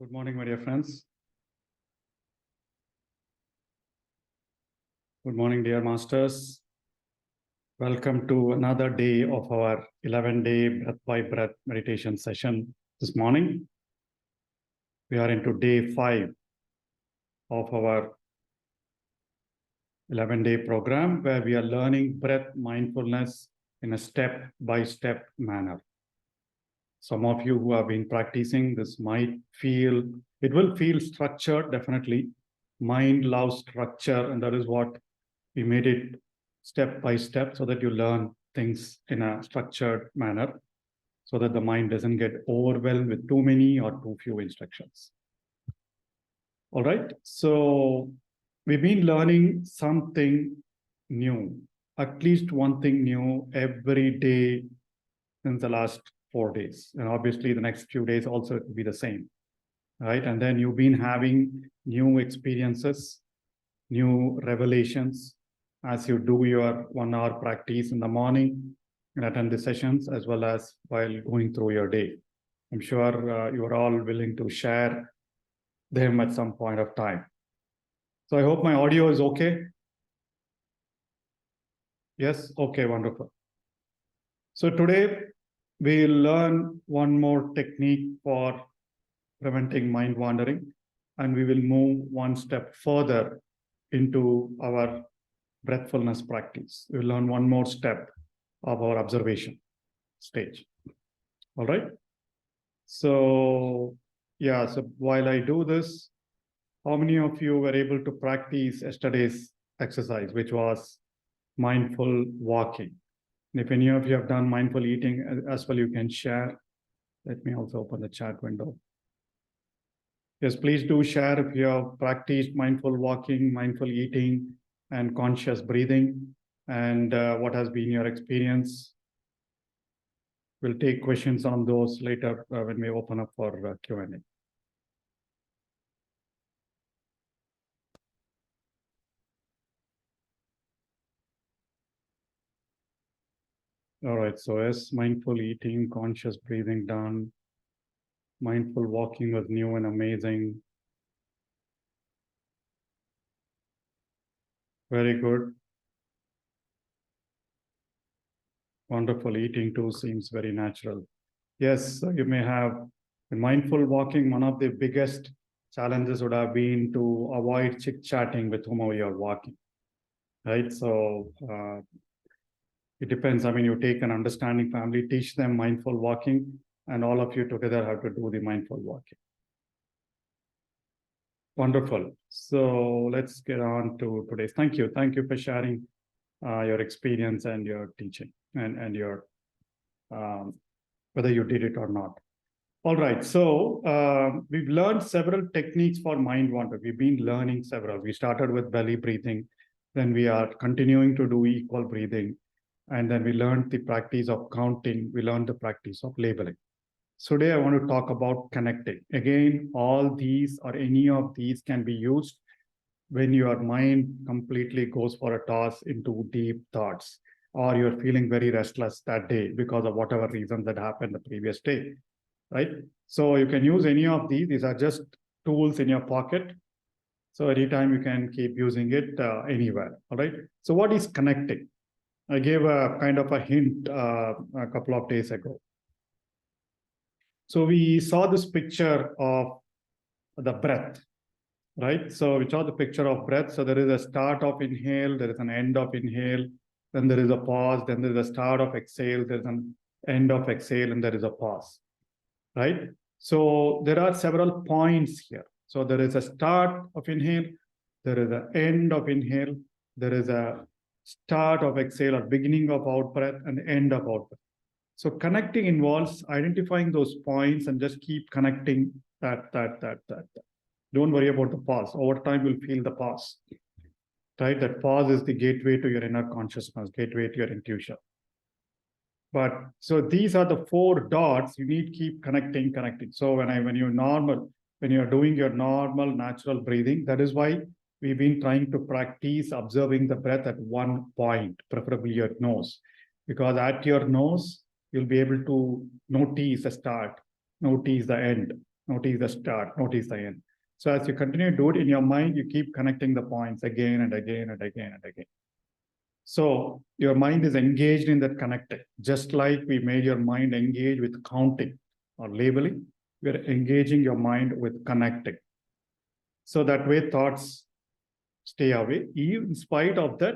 Good morning, my dear friends. Good morning, dear masters. Welcome to another day of our 11-day breath by breath meditation session this morning. We are into day 5 of our 11-day program where we are learning breath mindfulness in a step-by-step manner. Some of you who have been practicing this might feel, it will feel structured, definitely. Mind loves structure, and that is what we made it step by step so that you learn things in a structured manner so that the mind doesn't get overwhelmed with too many or too few instructions. All right, so we've been learning something new, at least one thing new every day since the last 4 days. And obviously the next few days also it will be the same, right? And then you've been having new experiences, new revelations as you do your 1-hour practice in the morning and attend the sessions as well as while going through your day. I'm sure you are all willing to share them at some point of time. So I hope my audio is okay. Yes, okay, wonderful. So today we'll learn one more technique for preventing mind wandering, and we will move one step further into our breathfulness practice. We'll learn one more step of our observation stage. All right. So, yeah, so while I do this, how many of you were able to practice yesterday's exercise, which was mindful walking? And if any of you have done mindful eating as well, you can share. Let me also open the chat window. Yes, please do share if you have practiced mindful walking, mindful eating, and conscious breathing, and what has been your experience. We'll take questions on those later when we open up for Q&A. All right, so yes, mindful eating, conscious breathing done. Mindful walking was new and amazing. Very good. Wonderful. Eating too seems very natural. Yes, you may have in mindful walking. One of the biggest challenges would have been to avoid chit-chatting with whomever you're walking, right? So it depends. I mean, you take an understanding family, teach them mindful walking, and all of you together have to do the mindful walking. Wonderful. So let's get on to today's. Thank you. Thank you for sharing your experience and your teaching and your whether you did it or not. All right. So we've learned several techniques for mind wander. We've been learning several. We started with belly breathing, then we are continuing to do equal breathing, and then we learned the practice of counting. We learned the practice of labeling. So today I want to talk about connecting. Again, all these or any of these can be used when your mind completely goes for a toss into deep thoughts, or you're feeling very restless that day because of whatever reasons that happened the previous day, right? So you can use any of these. These are just tools in your pocket. So anytime you can keep using it anywhere, all right? So what is connecting? I gave a kind of a hint a couple of days ago. So we saw this picture of the breath, right? So we saw the picture of breath. So there is a start of inhale, there is an end of inhale, then there is a pause, then there is a start of exhale, there's an end of exhale, and there is a pause, right? So there are several points here. So there is a start of inhale, there is an end of inhale, there is a start of exhale or beginning of out breath and end of out breath. So connecting involves identifying those points and just keep connecting that. Don't worry about the pause. Over time, you'll feel the pause, right? That pause is the gateway to your inner consciousness, gateway to your intuition. But so these are the 4 dots. You need to keep connecting. So when you're doing your normal natural breathing, that is why we've been trying to practice observing the breath at one point, preferably your nose, because at your nose, you'll be able to notice the start, notice the end, notice the start, notice the end. So as you continue to do it in your mind, you keep connecting the points again and again and again and again. So your mind is engaged in that connecting, just like we made your mind engage with counting or labeling, we're engaging your mind with connecting. So that way thoughts stay away. In spite of that,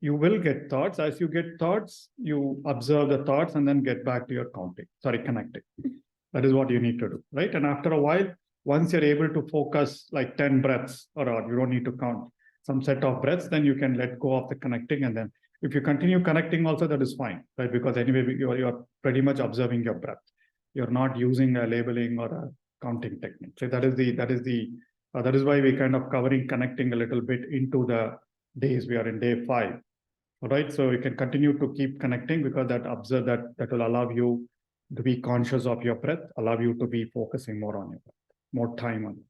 you will get thoughts. As you get thoughts, you observe the thoughts and then get back to your connecting. That is what you need to do, right? And after a while, once you're able to focus like 10 breaths, or you don't need to count some set of breaths, then you can let go of the connecting. And then if you continue connecting also, that is fine, right? Because anyway, you're pretty much observing your breath. You're not using a labeling or a counting technique. So that is why we're kind of covering connecting a little bit into the days. We are in day 5. All right, so you can continue to keep connecting because that will allow you to be conscious of your breath, allow you to be focusing more on your breath, more time on it.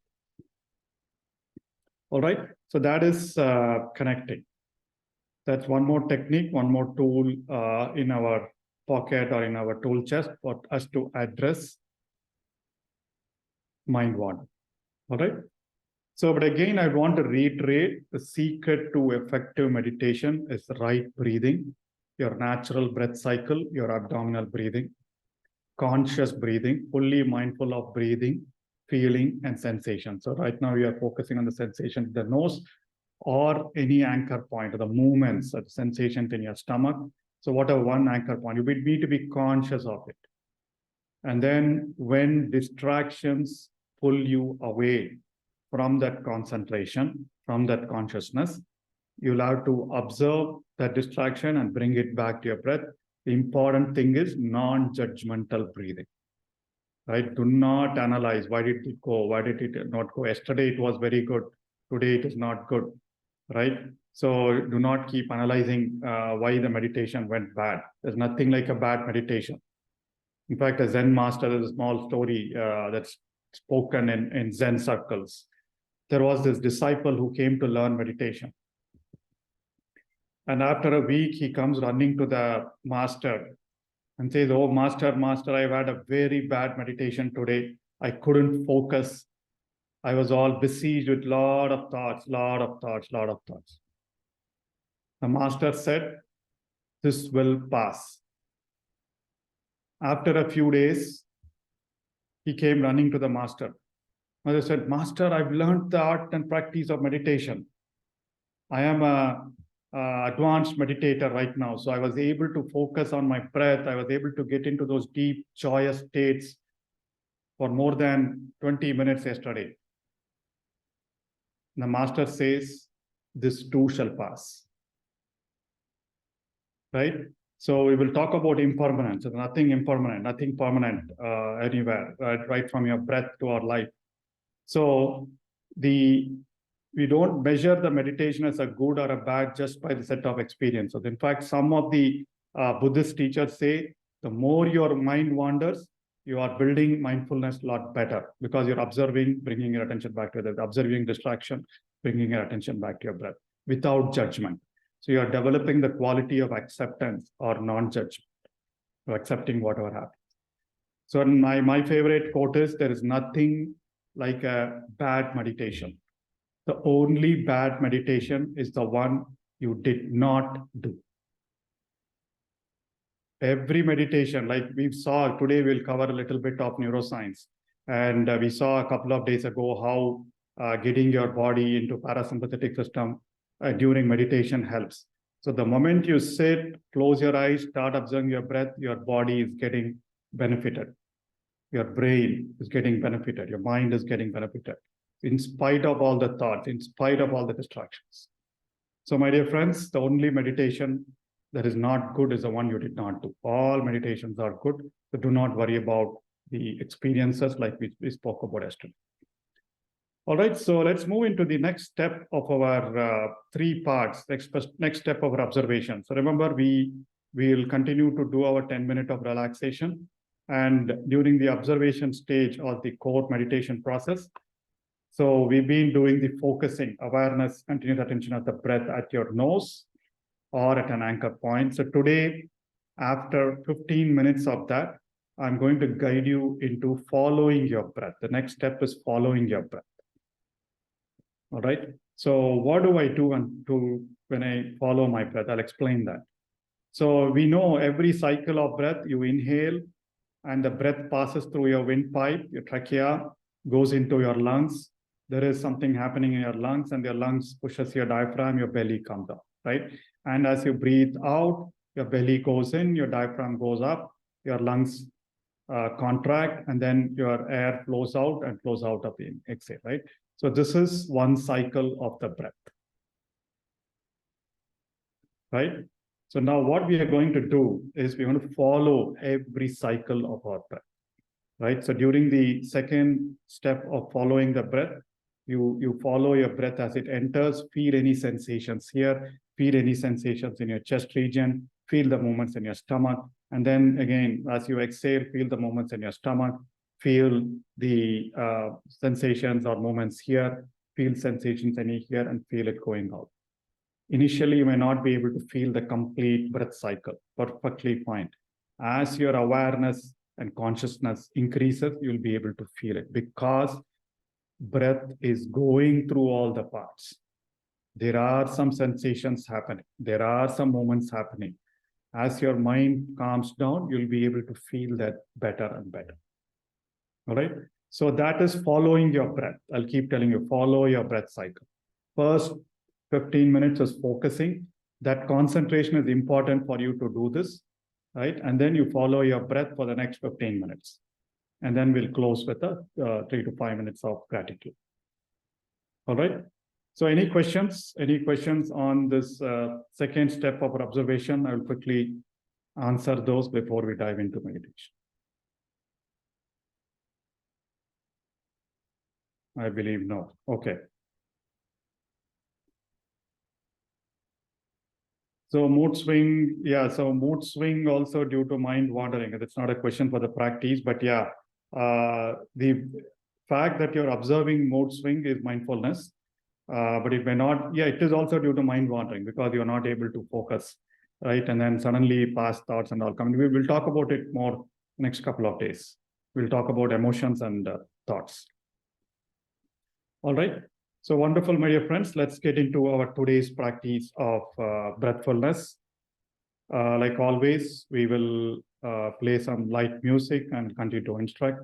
All right, so that is connecting. That's one more technique, one more tool in our pocket or in our tool chest for us to address mind wander. All right. So, but again, I want to reiterate the secret to effective meditation is the right breathing, your natural breath cycle, your abdominal breathing, conscious breathing, fully mindful of breathing, feeling, and sensation. So right now we are focusing on the sensation, the nose, or any anchor point, or the movements, or the sensations in your stomach. So whatever one anchor point, you need to be conscious of it. And then when distractions pull you away from that concentration, from that consciousness, you'll have to observe that distraction and bring it back to your breath. The important thing is non-judgmental breathing, right? Do not analyze, why did it go? Why did it not go? Yesterday it was very good. Today it is not good, right? So do not keep analyzing why the meditation went bad. There's nothing like a bad meditation. In fact, a Zen master, there's a small story that's spoken in Zen circles. There was this disciple who came to learn meditation. And after a week, he comes running to the master and says, "Oh, master, I've had a very bad meditation today. I couldn't focus. I was all besieged with lot of thoughts. The master said, this will pass. After a few days, he came running to the master. Mother said, Master, I've learned the art and practice of meditation. I am a advanced meditator right now. So I was able to focus on my breath. I was able to get into those deep, joyous states for more than 20 minutes yesterday. The master says, this too shall pass. Right? So we will talk about impermanence. So nothing impermanent, nothing permanent anywhere, right from your breath to our life. So we don't measure the meditation as a good or a bad just by the set of experiences. In fact, some of the Buddhist teachers say the more your mind wanders, you are building mindfulness a lot better because you're observing, bringing your attention back to the observing distraction, bringing your attention back to your breath without judgment. So you are developing the quality of acceptance or non-judgment, or accepting whatever happens. So my favorite quote is, there is nothing like a bad meditation. The only bad meditation is the one you did not do. Every meditation, like we saw today, we'll cover a little bit of neuroscience. And we saw a couple of days ago how getting your body into parasympathetic system during meditation helps. So the moment you sit, close your eyes, start observing your breath, your body is getting benefited. Your brain is getting benefited. Your mind is getting benefited, in spite of all the thoughts, in spite of all the distractions. So my dear friends, the only meditation that is not good is the one you did not do. All meditations are good, so do not worry about the experiences like we spoke about yesterday. All right, so let's move into the next step of our 3 parts, next step of our observation. So remember, we will continue to do our 10 minutes of relaxation. And during the observation stage or the core meditation process, so we've been doing the focusing, awareness, continuous attention at the breath at your nose or at an anchor point. So today, after 15 minutes of that, I'm going to guide you into following your breath. The next step is following your breath. All right. So what do I do when I follow my breath? I'll explain that. So we know every cycle of breath, you inhale and the breath passes through your windpipe, your trachea, goes into your lungs. There is something happening in your lungs and your lungs pushes your diaphragm, your belly comes up, right? And as you breathe out, your belly goes in, your diaphragm goes up, your lungs contract, and then your air flows out and flows out of the exhale, right? So this is one cycle of the breath, right? So now what we are going to do is we're going to follow every cycle of our breath, right? So during the second step of following the breath, you follow your breath as it enters, feel any sensations here, feel any sensations in your chest region, feel the movements in your stomach. And then again, as you exhale, feel the movements in your stomach, feel the sensations or movements here, feel sensations in here, and feel it going out. Initially, you may not be able to feel the complete breath cycle, perfectly fine. As your awareness and consciousness increases, you'll be able to feel it because breath is going through all the parts. There are some sensations happening. There are some moments happening. As your mind calms down, you'll be able to feel that better and better. All right. So that is following your breath. I'll keep telling you, follow your breath cycle. First 15 minutes is focusing. That concentration is important for you to do this, right? And then you follow your breath for the next 15 minutes. And then we'll close with a 3 to 5 minutes of gratitude. All right. So any questions? Any questions on this second step of our observation? I will quickly answer those before we dive into meditation. I believe no. Okay. So mood swing, yeah. So mood swing also due to mind wandering. That's not a question for the practice, but yeah, the fact that you're observing mood swing is mindfulness, but it may not. Yeah, it is also due to mind wandering because you're not able to focus, right? And then suddenly past thoughts and all come. We will talk about it more next couple of days. We'll talk about emotions and thoughts. All right. So wonderful, my dear friends. Let's get into our today's practice of breathfulness. Like always, we will play some light music and continue to instruct.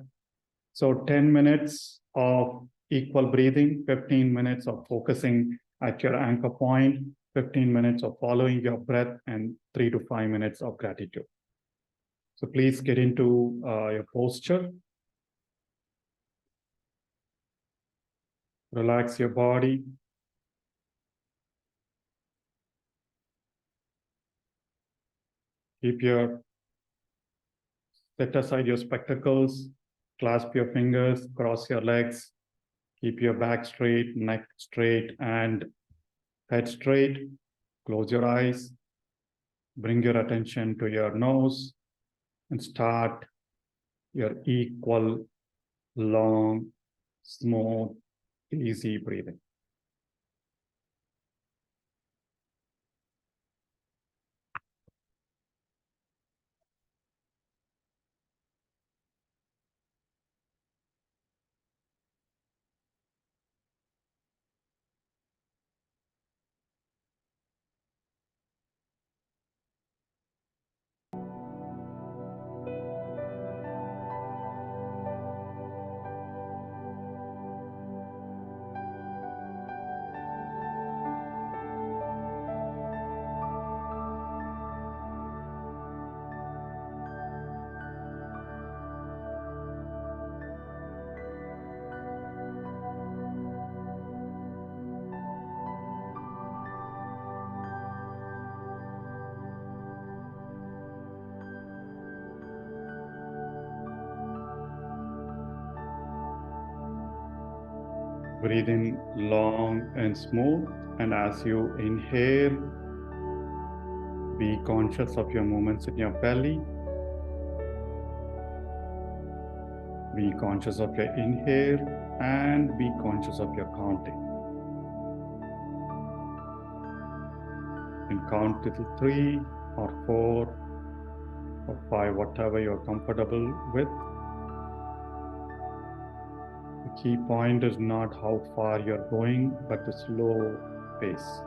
So 10 minutes of equal breathing, 15 minutes of focusing at your anchor point, 15 minutes of following your breath, and 3 to 5 minutes of gratitude. So please get into your posture. Relax your body. Set aside your spectacles, clasp your fingers, cross your legs, keep your back straight, neck straight, and head straight. Close your eyes, bring your attention to your nose, and start your equal, long, smooth, easy breathing. Breathe in long and smooth, and as you inhale, be conscious of your movements in your belly. Be conscious of your inhale and be conscious of your counting. And count till 3 or 4 or 5, whatever you're comfortable with. The key point is not how far you're going, but the slow pace.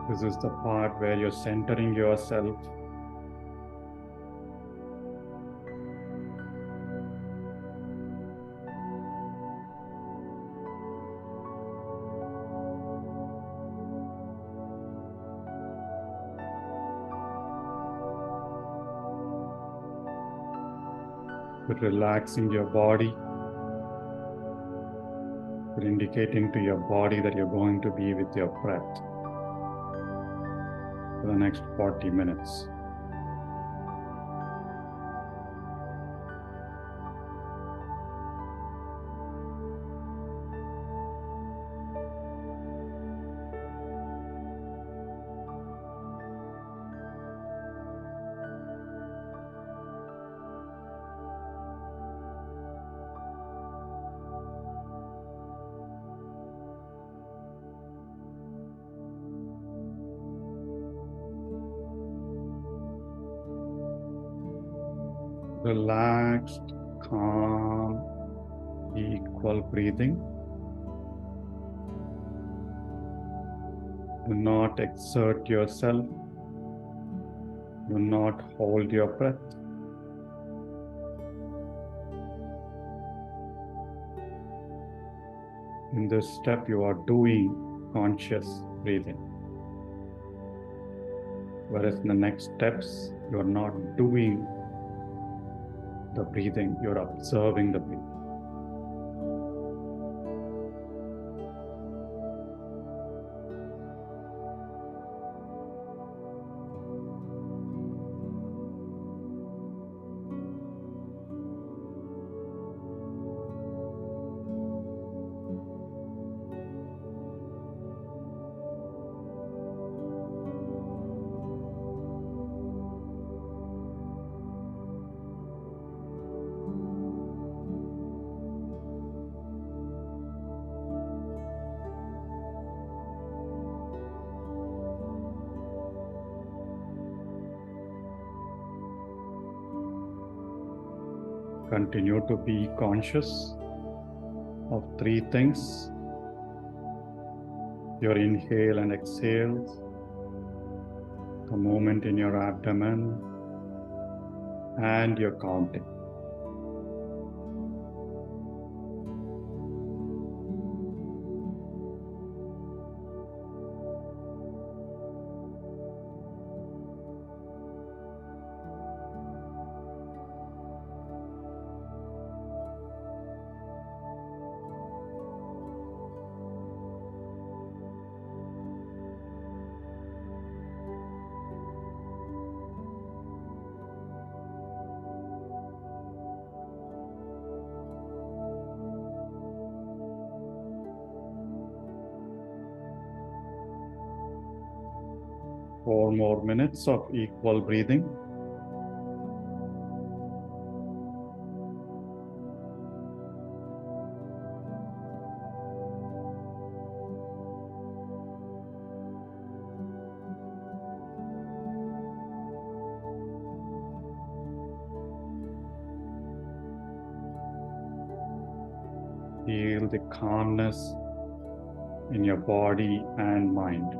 This is the part where you're centering yourself. But relaxing your body. But indicating to your body that you're going to be with your breath for the next 40 minutes. Relaxed, calm, equal breathing. Do not exert yourself. Do not hold your breath. In this step, you are doing conscious breathing. Whereas in the next steps, you are not doing the breathing, you're observing the breathing. Continue to be conscious of three things: your inhale and exhale, the movement in your abdomen, and your counting. Four more minutes of equal breathing. Feel the calmness in your body and mind.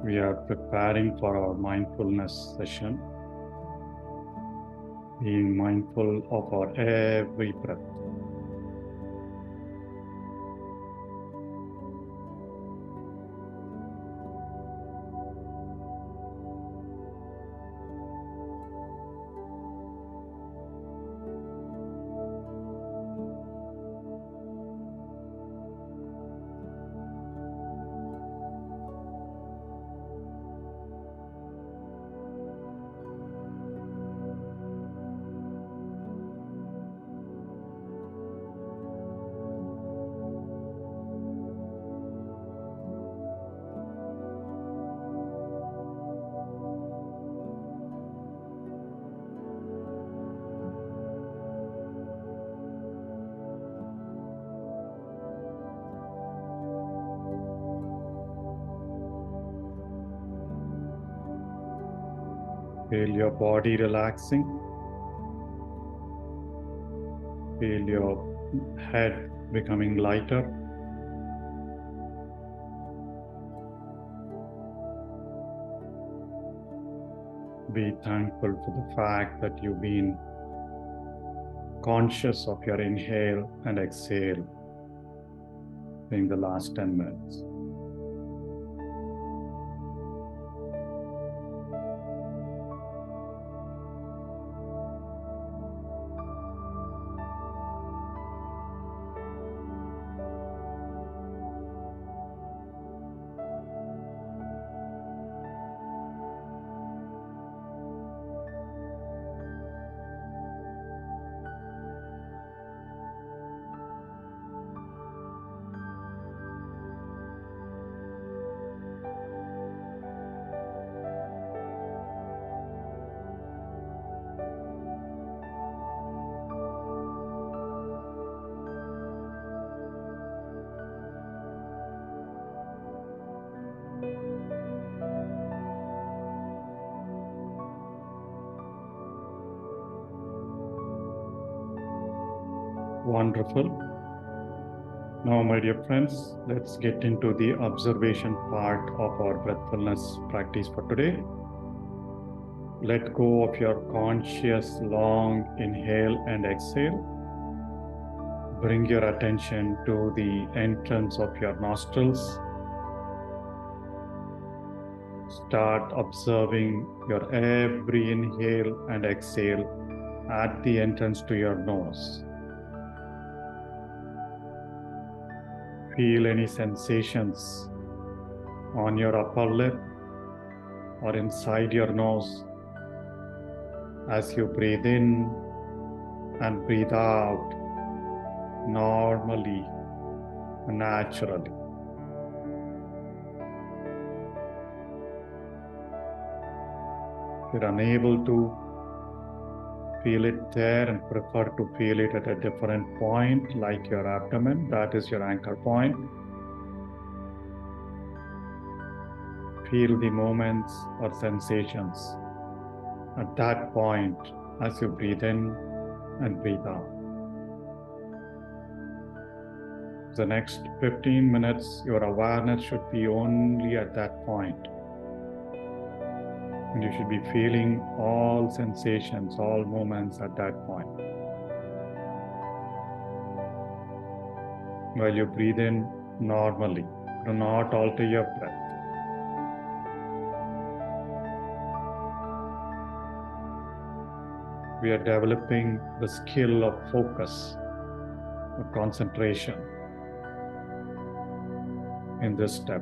We are preparing for our mindfulness session, being mindful of our every breath. Feel your body relaxing. Feel your head becoming lighter. Be thankful for the fact that you've been conscious of your inhale and exhale during the last 10 minutes. Wonderful. Now, my dear friends, let's get into the observation part of our breathfulness practice for today. Let go of your conscious long inhale and exhale. Bring your attention to the entrance of your nostrils. Start observing your every inhale and exhale at the entrance to your nose. Feel any sensations on your upper lip or inside your nose as you breathe in and breathe out normally and naturally. If you're unable to feel it there and prefer to feel it at a different point, like your abdomen, that is your anchor point. Feel the movements or sensations at that point as you breathe in and breathe out. The next 15 minutes, your awareness should be only at that point. And you should be feeling all sensations, all movements at that point. While you breathe in normally, do not alter your breath. We are developing the skill of focus, of concentration in this step.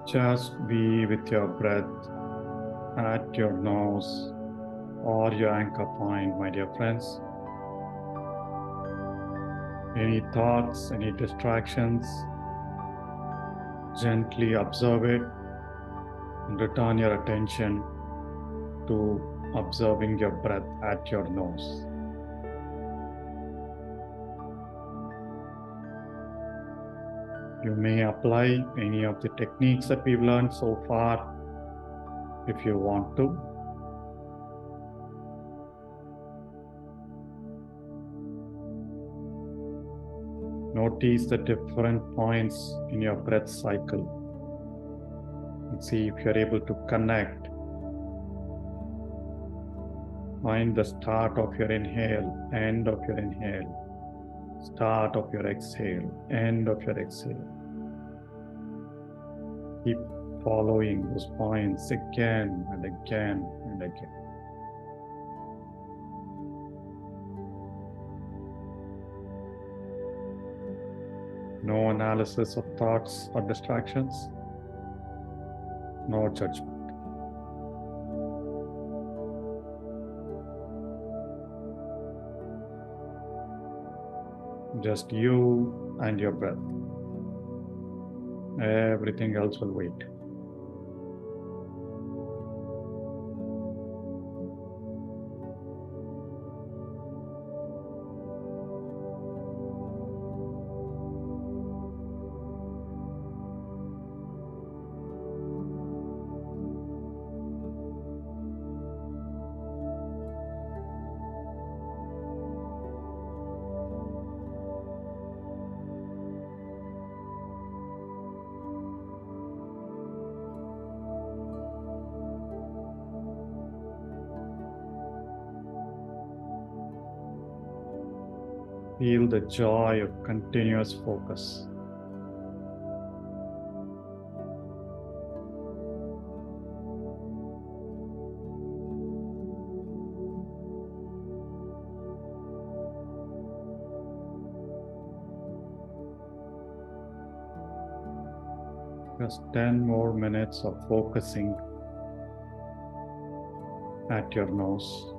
Just be with your breath at your nose or your anchor point, my dear friends. Any thoughts, any distractions, gently observe it and return your attention to observing your breath at your nose. You may apply any of the techniques that we've learned so far if you want to. Notice the different points in your breath cycle and see if you're able to connect. Find the start of your inhale, end of your inhale, start of your exhale, end of your exhale. Keep following those points again and again and again. No analysis of thoughts or distractions, no judgment. Just you and your breath. Everything else will wait. Feel the joy of continuous focus. Just 10 more minutes of focusing at your nose.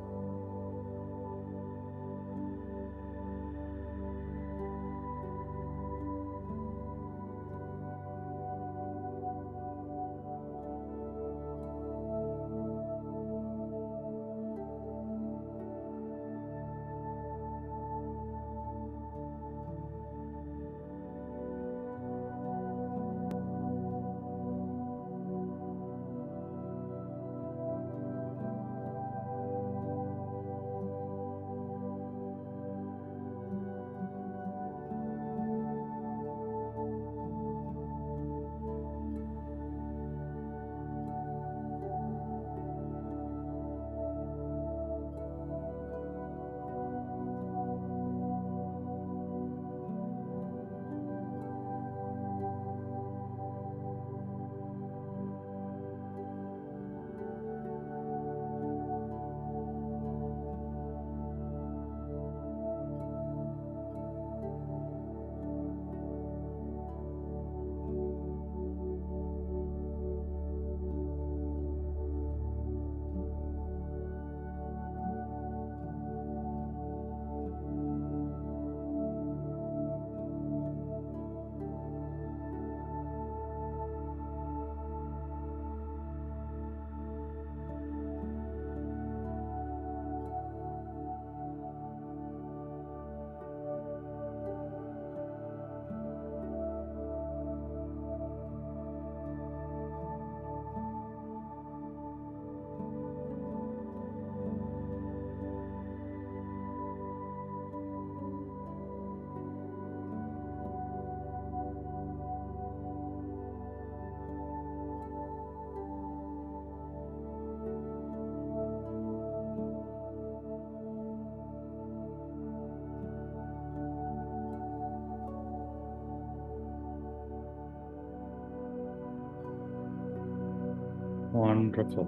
Wonderful.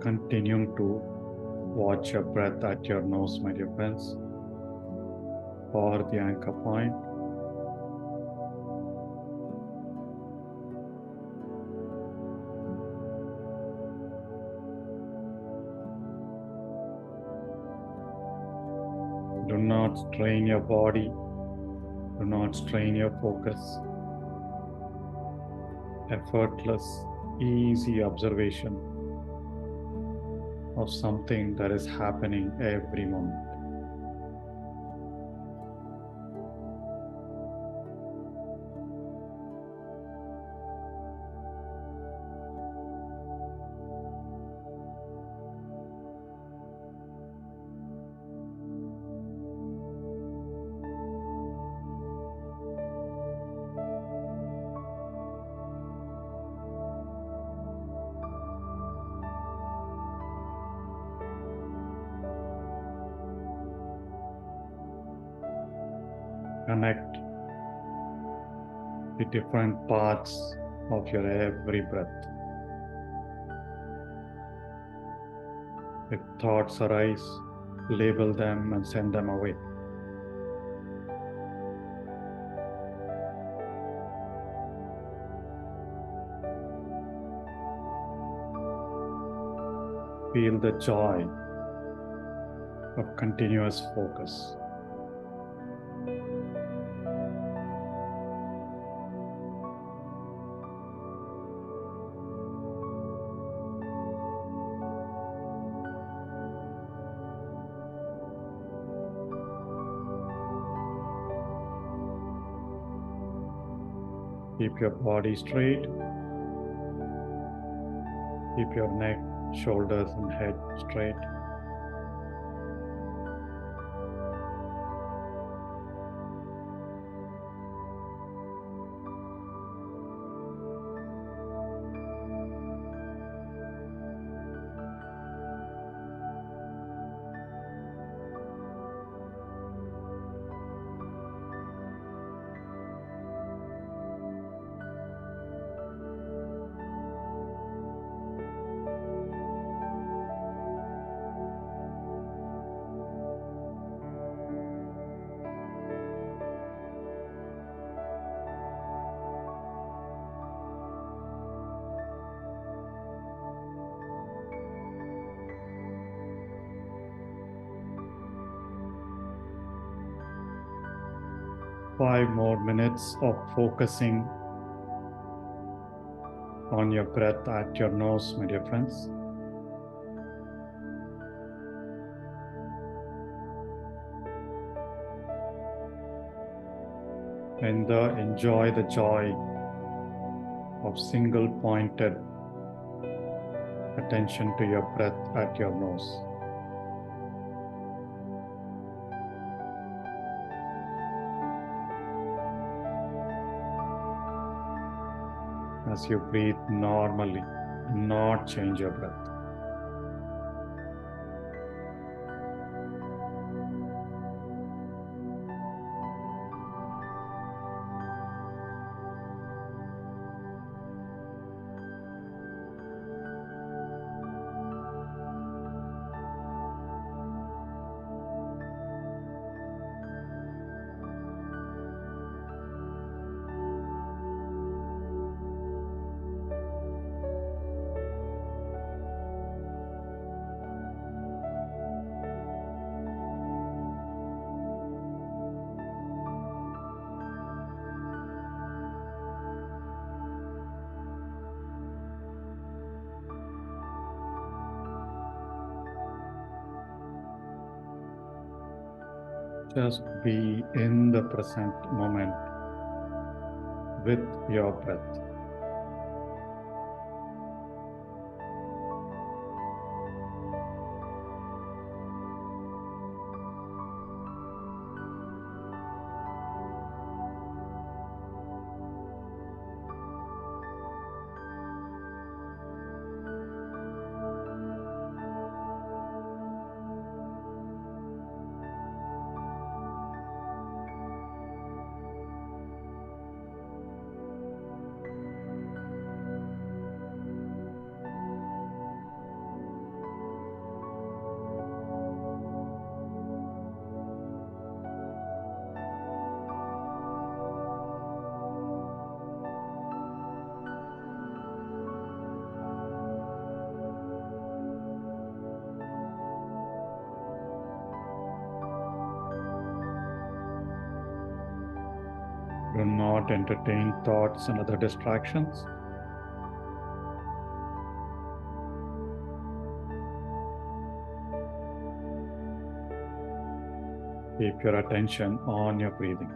Continuing to watch your breath at your nose, my dear friends, for the anchor point. Do not strain your body. Do not strain your focus. Effortless, easy observation of something that is happening every moment. Connect the different parts of your every breath. If thoughts arise, label them and send them away. Feel the joy of continuous focus. Keep your body straight. Keep your neck, shoulders, and head straight. 5 more minutes of focusing on your breath at your nose, my dear friends. And enjoy the joy of single pointed attention to your breath at your nose. As you breathe normally, do not change your breath. Just be in the present moment with your breath. Do not entertain thoughts and other distractions. Keep your attention on your breathing.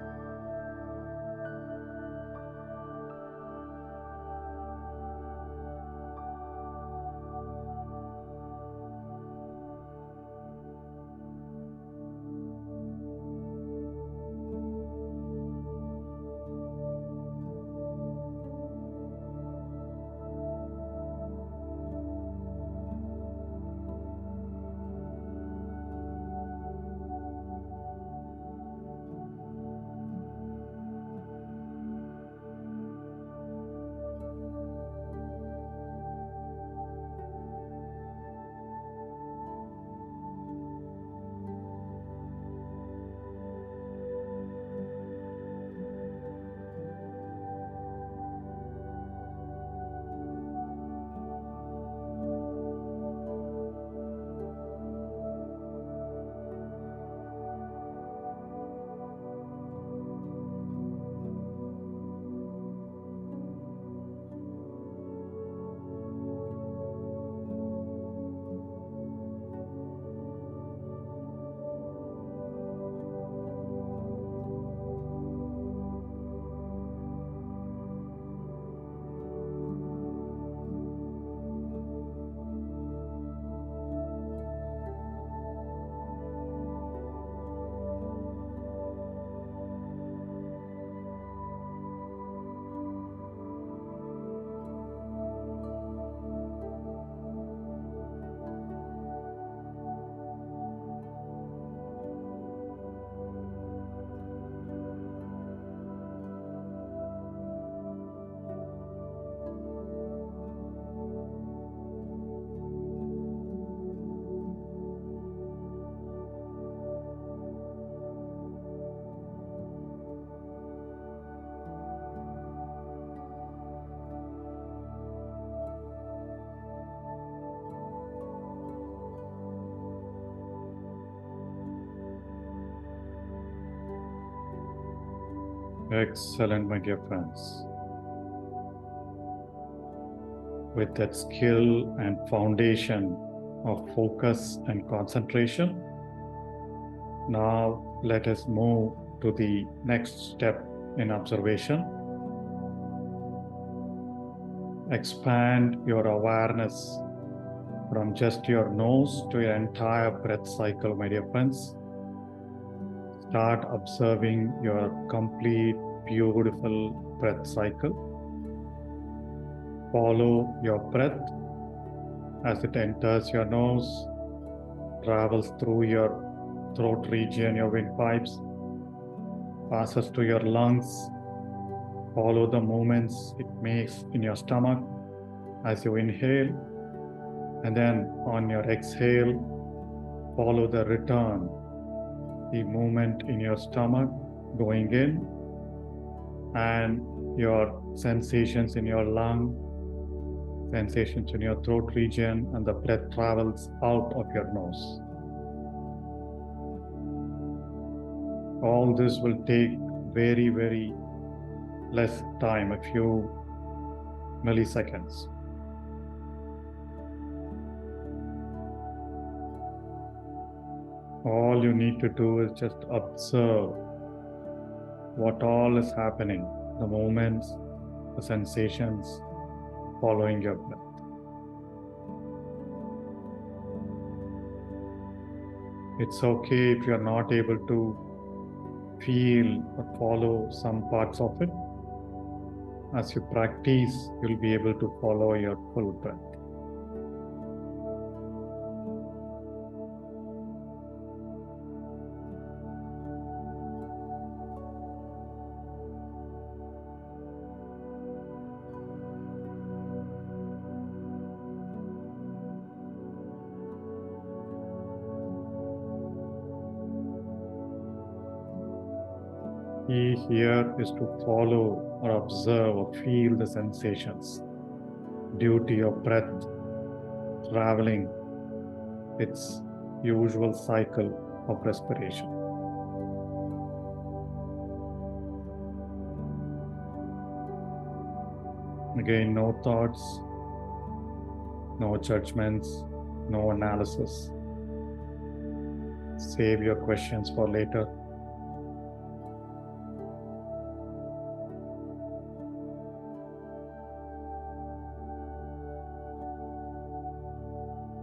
Excellent, my dear friends. With that skill and foundation of focus and concentration, now let us move to the next step in observation. Expand your awareness from just your nose to your entire breath cycle, my dear friends. Start observing your complete, beautiful breath cycle. Follow your breath as it enters your nose, travels through your throat region, your windpipes, passes to your lungs. Follow the movements it makes in your stomach as you inhale, and then on your exhale, follow the return, the movement in your stomach going in, and your sensations in your lung, sensations in your throat region, and the breath travels out of your nose. All this will take very, very less time, a few milliseconds. All you need to do is just observe what all is happening, the movements, the sensations, following your breath. It's okay if you're not able to feel or follow some parts of it. As you practice, you'll be able to follow your full breath. Key here is to follow or observe or feel the sensations due to your breath traveling its usual cycle of respiration. Again, no thoughts, no judgments, no analysis. Save your questions for later.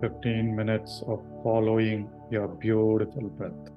"15 minutes of following your beautiful breath."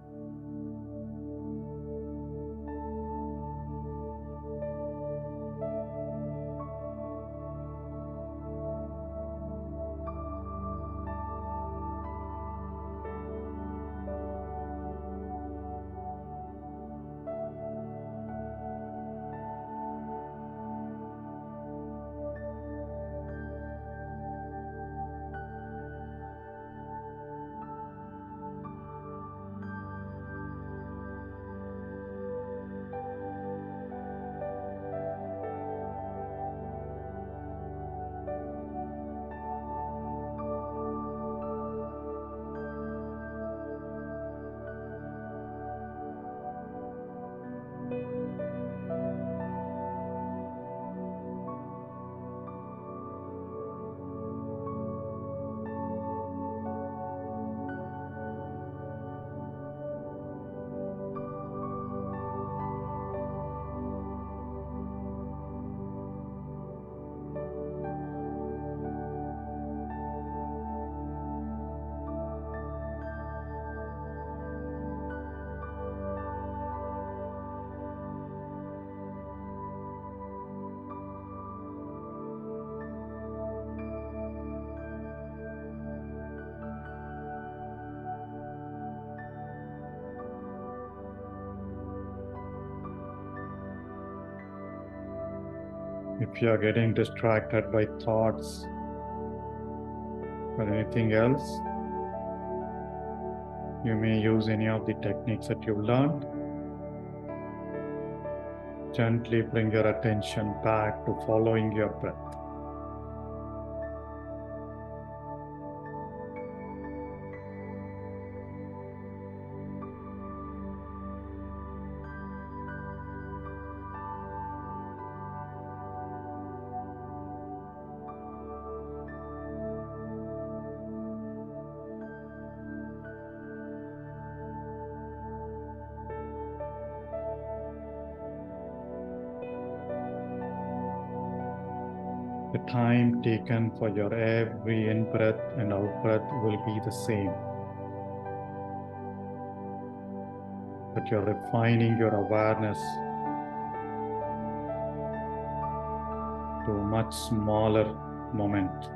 If you are getting distracted by thoughts or anything else, you may use any of the techniques that you've learned. Gently bring your attention back to following your breath. The time taken for your every in-breath and out-breath will be the same. But you're refining your awareness to a much smaller moment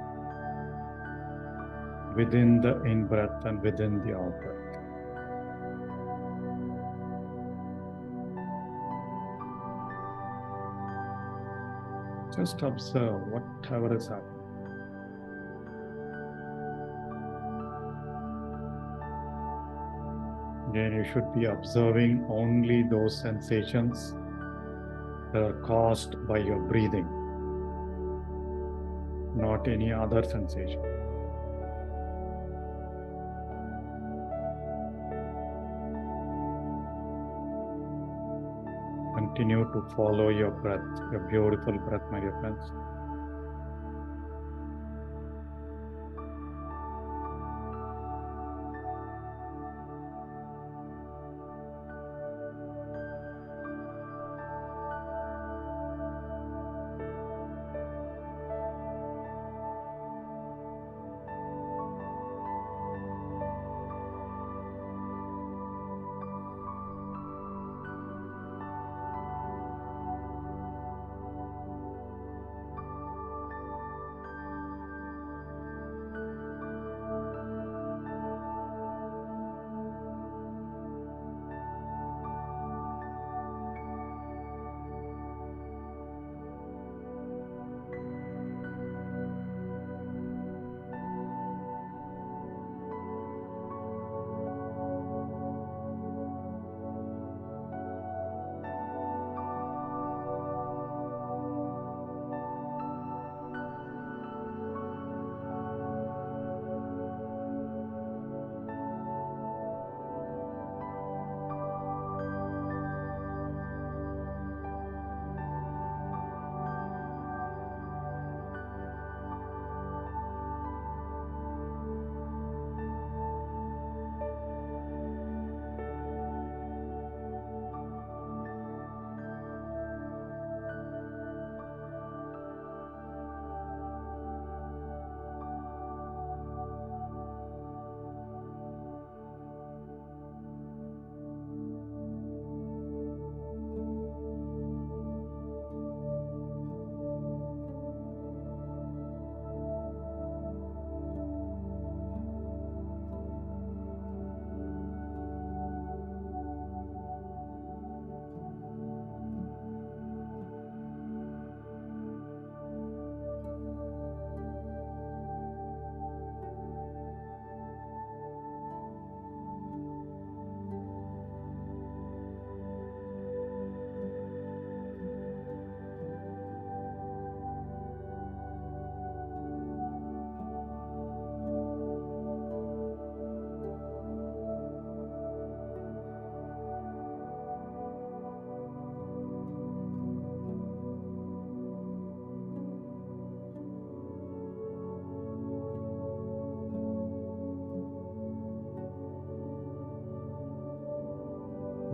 within the in-breath and within the out-breath. Just observe whatever is happening. Again, you should be observing only those sensations that are caused by your breathing, not any other sensation. Continue to follow your breath, your beautiful breath, my dear friends.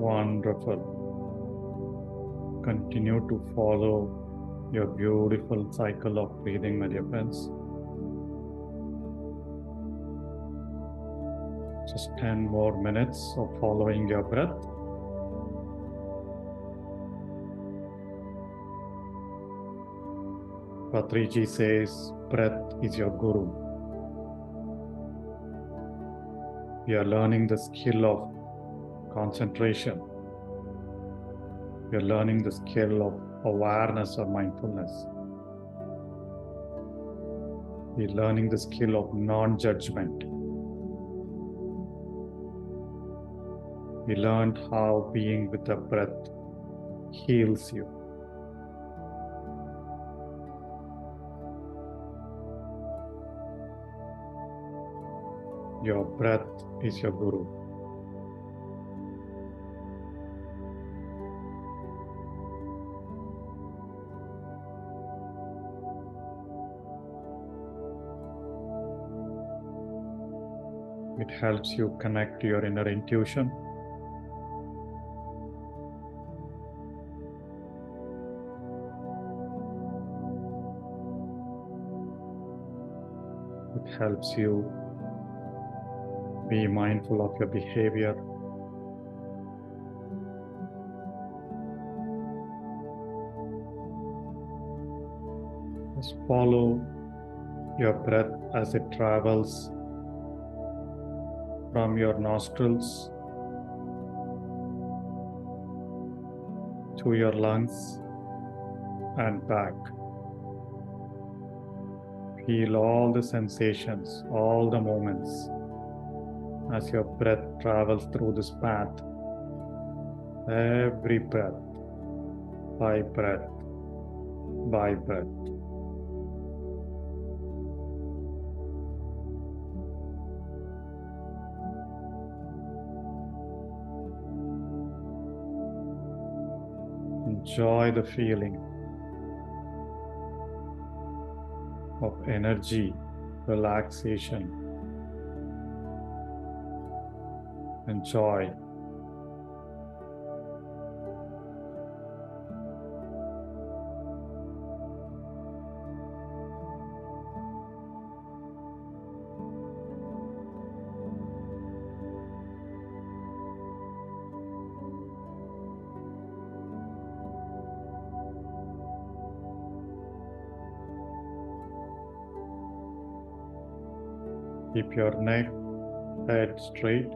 Wonderful. Continue to follow your beautiful cycle of breathing, my dear friends. Just 10 more minutes of following your breath. Patriji says, breath is your guru. We are learning the skill of concentration. We are learning the skill of awareness or mindfulness. We are learning the skill of non-judgment. We learned how being with the breath heals you. Your breath is your guru. It helps you connect to your inner intuition. It helps you be mindful of your behavior. Just follow your breath as it travels from your nostrils to your lungs and back. Feel all the sensations, all the moments as your breath travels through this path. Every breath by breath by breath. Enjoy the feeling of energy, relaxation, and joy. Keep your neck, head straight.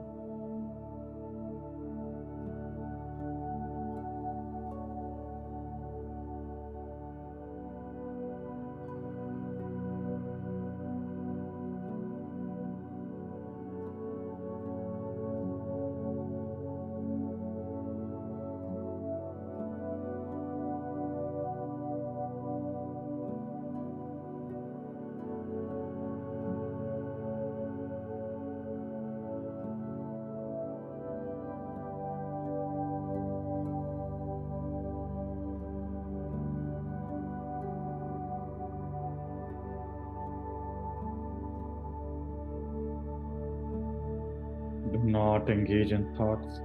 Do not engage in thoughts.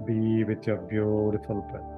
Be with your beautiful breath.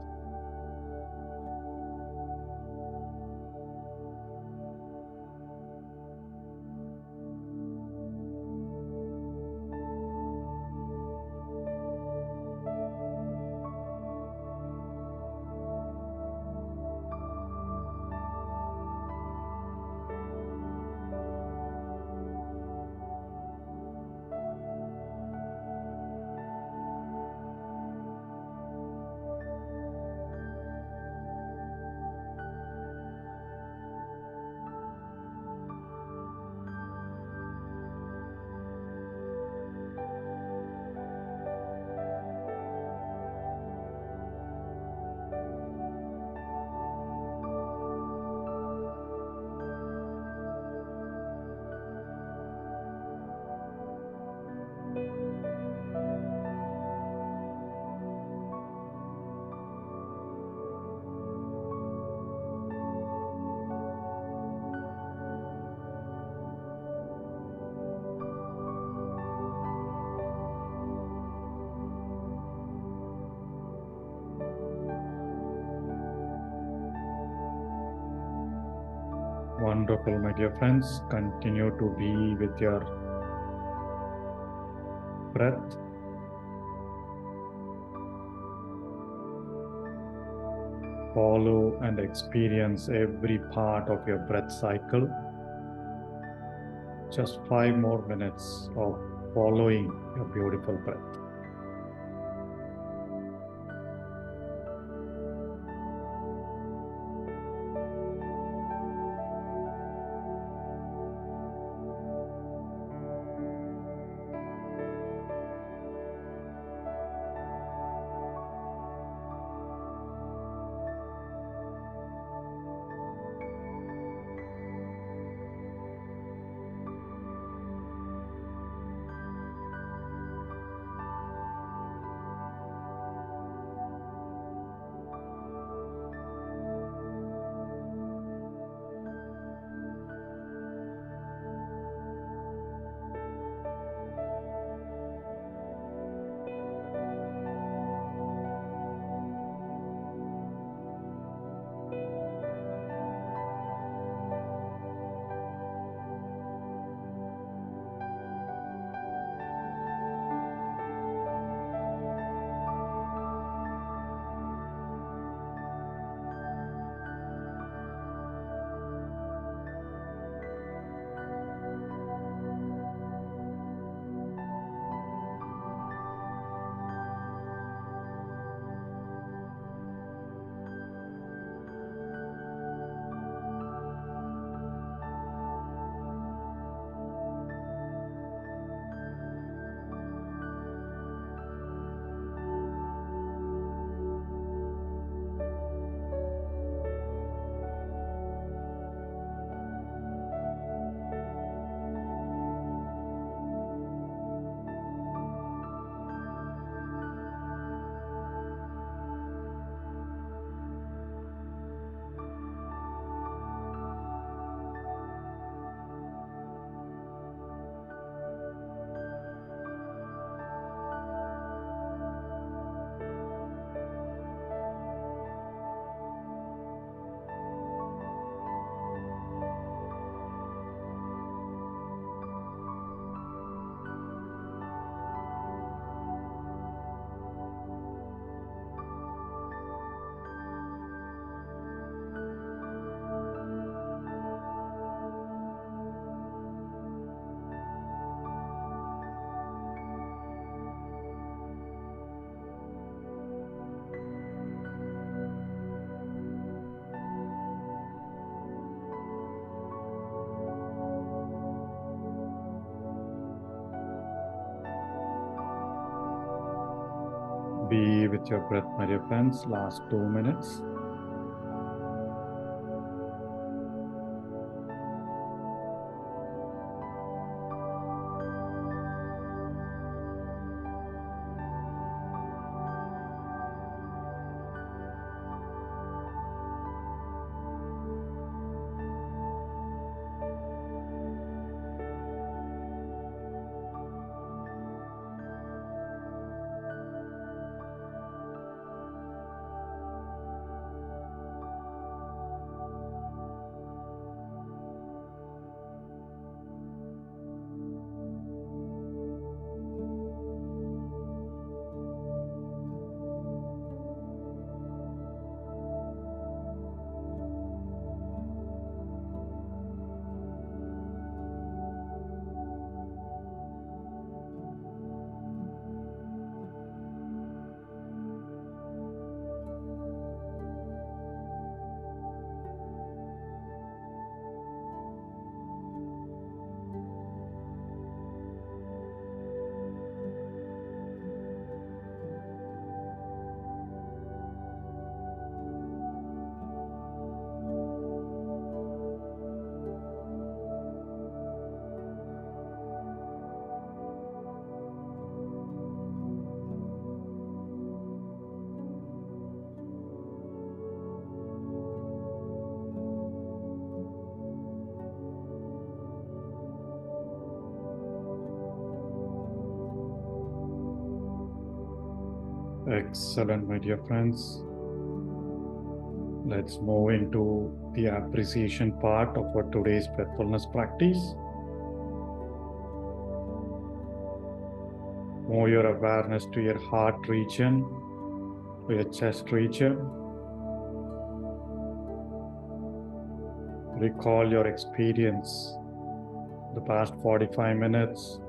Wonderful, my dear friends. Continue to be with your breath. Follow and experience every part of your breath cycle. Just 5 more minutes of following your beautiful breath. Be with your breath, my dear friends. Last 2 minutes. Excellent, my dear friends. Let's move into the appreciation part of our today's breathfulness practice. Move your awareness to your heart region, to your chest region. Recall your experience the past 45 minutes.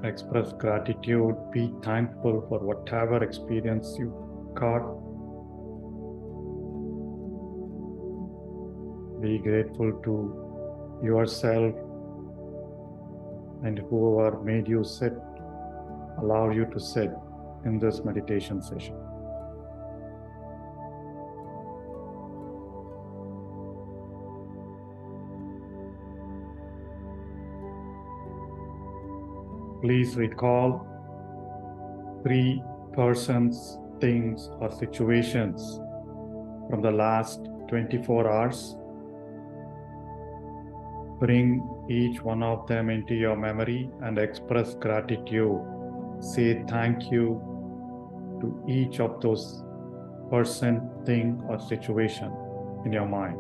Express gratitude, be thankful for whatever experience you got. Be grateful to yourself and whoever made you sit, allow you to sit in this meditation session. Please recall 3 persons, things, or situations from the last 24 hours. Bring each one of them into your memory and express gratitude. Say thank you to each of those person, thing, or situation in your mind.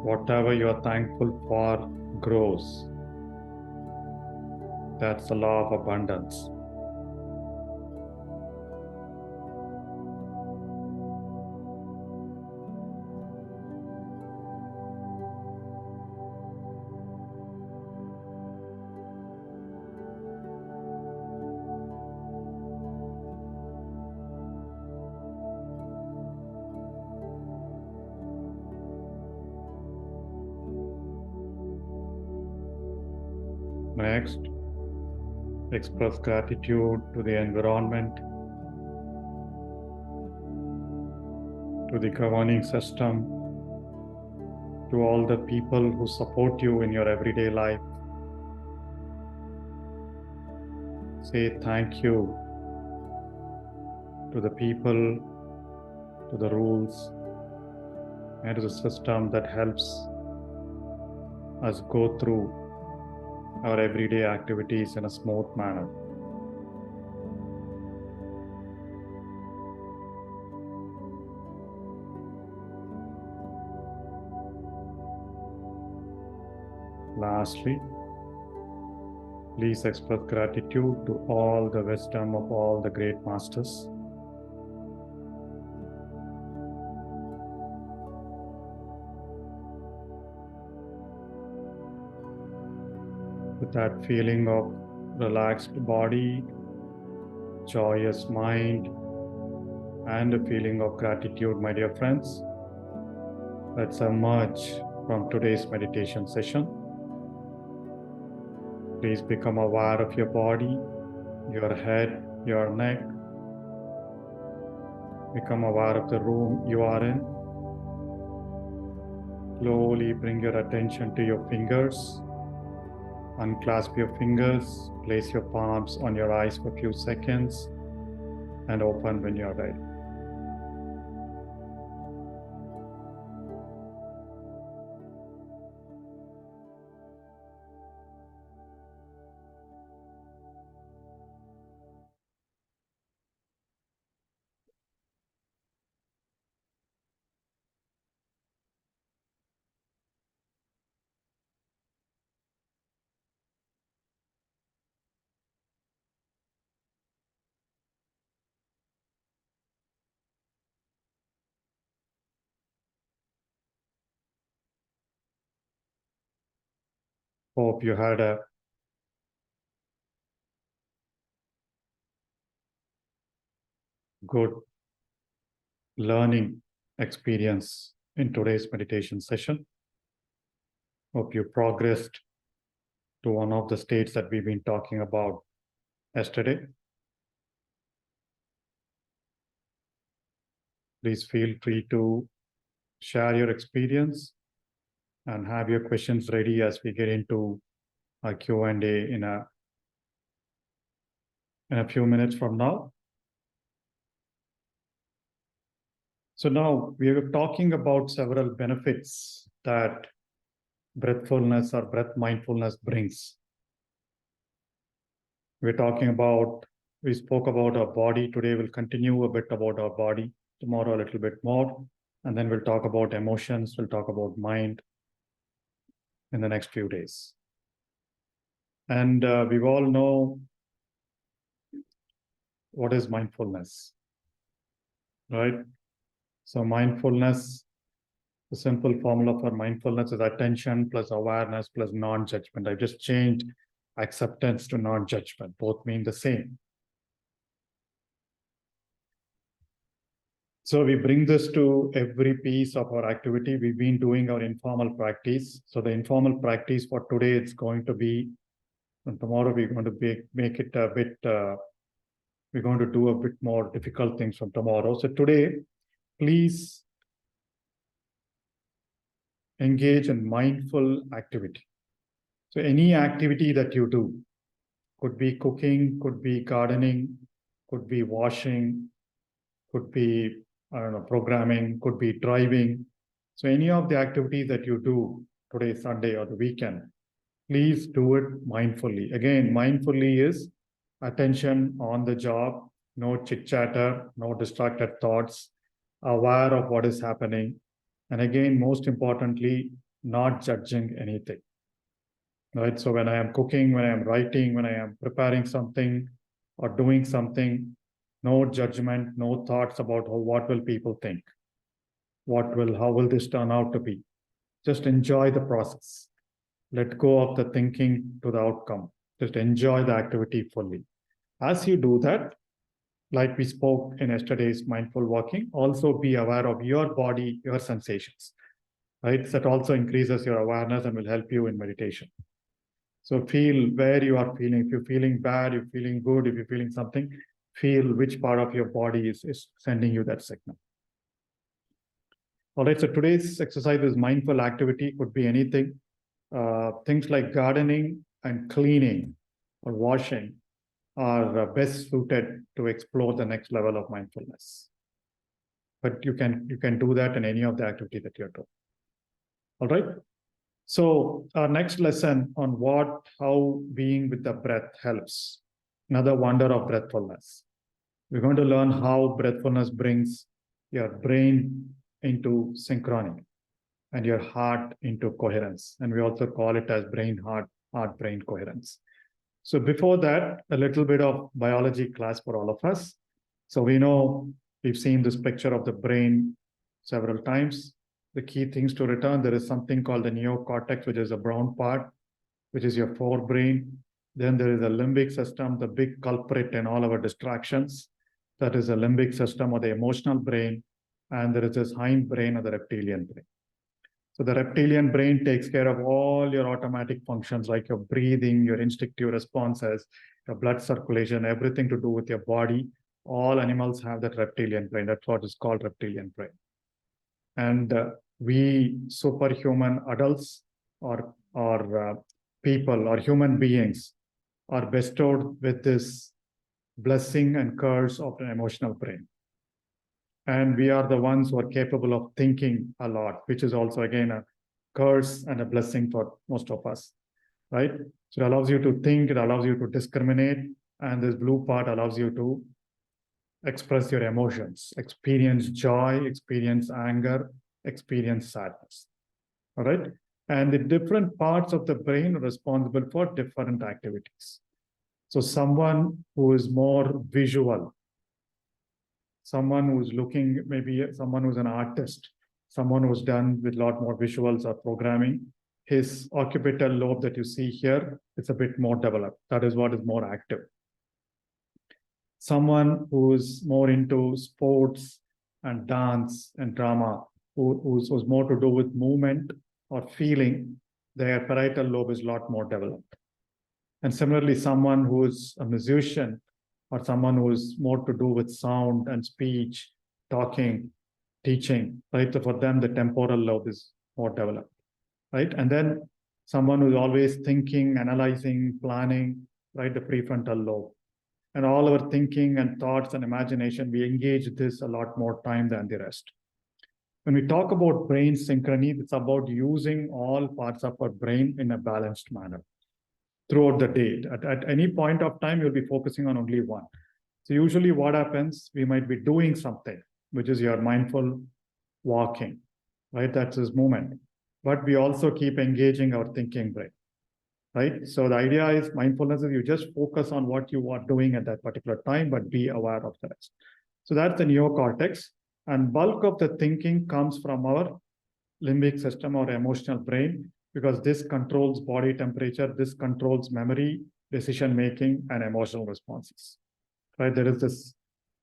Whatever you are thankful for grows. That's the law of abundance. Next, express gratitude to the environment, to the governing system, to all the people who support you in your everyday life. Say thank you to the people, to the rules, and to the system that helps us go through our everyday activities in a smooth manner. Lastly, please express gratitude to all the wisdom of all the great masters. With that feeling of relaxed body, joyous mind, and a feeling of gratitude, my dear friends, let's emerge from today's meditation session. Please become aware of your body, your head, your neck. Become aware of the room you are in. Slowly bring your attention to your fingers. Unclasp your fingers, place your palms on your eyes for a few seconds, and open when you are ready. Hope you had a good learning experience in today's meditation session. Hope you progressed to one of the states that we've been talking about yesterday. Please feel free to share your experience and have your questions ready as we get into our Q&A in a few minutes from now. So now we are talking about several benefits that breathfulness or breath mindfulness brings. We spoke about our body. Today we'll continue a bit about our body. Tomorrow a little bit more. And then we'll talk about emotions. We'll talk about mind in the next few days. And we all know what is mindfulness, right? So mindfulness, the simple formula for mindfulness is attention plus awareness plus non-judgment. I just changed acceptance to non-judgment. Both mean the same. So we bring this to every piece of our activity. We've been doing our informal practice. So the informal practice for today, it's going to be, and tomorrow we're going to make it a bit, we're going to do a bit more difficult things from tomorrow. So today, please engage in mindful activity. So any activity that you do, could be cooking, could be gardening, could be washing, could be, programming, could be driving. So any of the activities that you do today, Sunday or the weekend, please do it mindfully. Again, mindfully is attention on the job, no chit-chatter, no distracted thoughts, aware of what is happening. And again, most importantly, not judging anything. Right? So when I am cooking, when I am writing, when I am preparing something or doing something, no judgment, no thoughts about what will people think? How will this turn out to be? Just enjoy the process. Let go of the thinking to the outcome. Just enjoy the activity fully. As you do that, like we spoke in yesterday's mindful walking, also be aware of your body, your sensations, right? That also increases your awareness and will help you in meditation. So feel where you are feeling. If you're feeling bad, you're feeling good, if you're feeling something, feel which part of your body is sending you that signal. All right, so today's exercise is mindful activity, could be anything. Things like gardening and cleaning or washing are best suited to explore the next level of mindfulness. But you can do that in any of the activity that you're doing. All right. So our next lesson on how being with the breath helps. Another wonder of breathfulness. We're going to learn how breathfulness brings your brain into synchrony and your heart into coherence. And we also call it as heart-brain coherence. So before that, a little bit of biology class for all of us. So we know we've seen this picture of the brain several times. The key things to return, there is something called the neocortex, which is a brown part, which is your forebrain. Then there is a limbic system, the big culprit in all our distractions. That is the limbic system or the emotional brain. And there is this hindbrain or the reptilian brain. So the reptilian brain takes care of all your automatic functions like your breathing, your instinctive responses, your blood circulation, everything to do with your body. All animals have that reptilian brain. That's what is called reptilian brain. And we superhuman adults or people or human beings are bestowed with this blessing and curse of an emotional brain. And we are the ones who are capable of thinking a lot, which is also, again, a curse and a blessing for most of us, right? So it allows you to think, it allows you to discriminate, and this blue part allows you to express your emotions, experience joy, experience anger, experience sadness, all right? And the different parts of the brain are responsible for different activities. So someone who is more visual, someone who's looking, maybe someone who's an artist, someone who's done with a lot more visuals or programming, his occipital lobe that you see here, it's a bit more developed. That is what is more active. Someone who's more into sports and dance and drama, who's more to do with movement or feeling, their parietal lobe is a lot more developed. And similarly, someone who's a musician or someone who's more to do with sound and speech, talking, teaching, right? So for them, the temporal lobe is more developed, right? And then someone who's always thinking, analyzing, planning, right? The prefrontal lobe. And all our thinking and thoughts and imagination, we engage this a lot more time than the rest. When we talk about brain synchrony, it's about using all parts of our brain in a balanced manner throughout the day. At any point of time, you'll be focusing on only one. So usually what happens, we might be doing something, which is your mindful walking, right? That's his movement. But we also keep engaging our thinking brain, right? So the idea is mindfulness is you just focus on what you are doing at that particular time, but be aware of the rest. So that's the neocortex. And bulk of the thinking comes from our limbic system or emotional brain, because this controls body temperature, this controls memory, decision-making, and emotional responses, right? There is this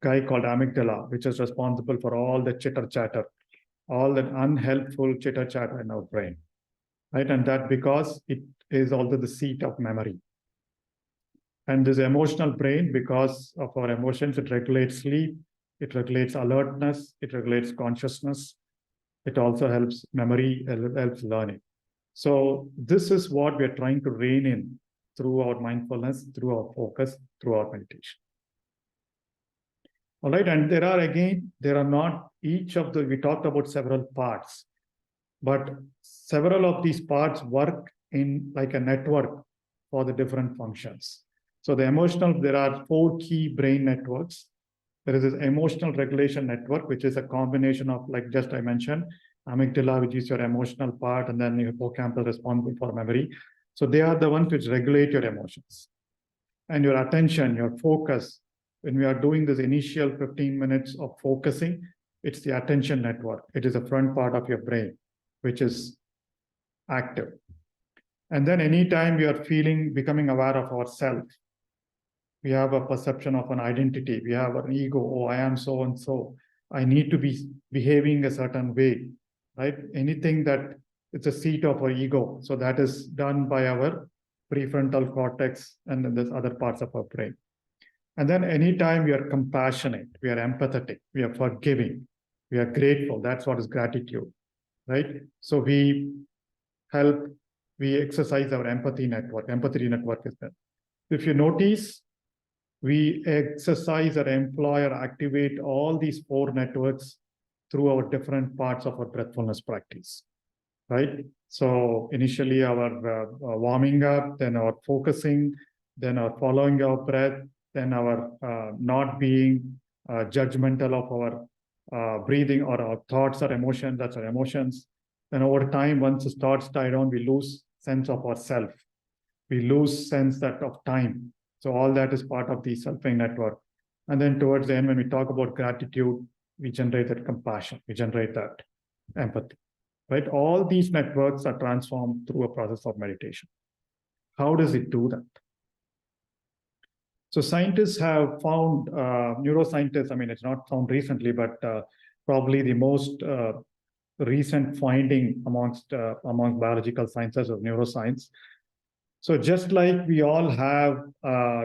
guy called amygdala, which is responsible for all the chitter-chatter, all that unhelpful chitter-chatter in our brain, right? And that because it is also the seat of memory. And this emotional brain, because of our emotions, it regulates sleep, it regulates alertness, it regulates consciousness. It also helps memory, it helps learning. So this is what we're trying to rein in through our mindfulness, through our focus, through our meditation. All right, and there are not each of the, we talked about several parts, but several of these parts work in like a network for the different functions. So the emotional, there are 4 key brain networks. There is this emotional regulation network, which is a combination of, like just I mentioned, amygdala, which is your emotional part, and then your hippocampal responsible for memory. So they are the ones which regulate your emotions. And your attention, your focus, when we are doing this initial 15 minutes of focusing, it's the attention network. It is the front part of your brain, which is active. And then anytime we are becoming aware of ourselves, we have a perception of an identity. We have an ego. Oh, I am so and so. I need to be behaving a certain way, right? Anything that it's a seat of our ego. So that is done by our prefrontal cortex and then there's other parts of our brain. And then anytime we are compassionate, we are empathetic, we are forgiving, we are grateful. That's what is gratitude, right? So we exercise our empathy network. Empathy network is there. If you notice, we exercise or employ or activate all these 4 networks through our different parts of our breathfulness practice, right? So initially our warming up, then our focusing, then our following our breath, then our not being judgmental of our breathing or our thoughts or emotions, that's our emotions. Then over time, once the thoughts die down, we lose sense of ourself. We lose sense of time. So all that is part of the selfing network. And then towards the end, when we talk about gratitude, we generate that compassion, we generate that empathy, right? All these networks are transformed through a process of meditation. How does it do that? So scientists have found, neuroscientists, I mean, it's not found recently, but probably the most recent finding amongst biological sciences of neuroscience. So just like we all have,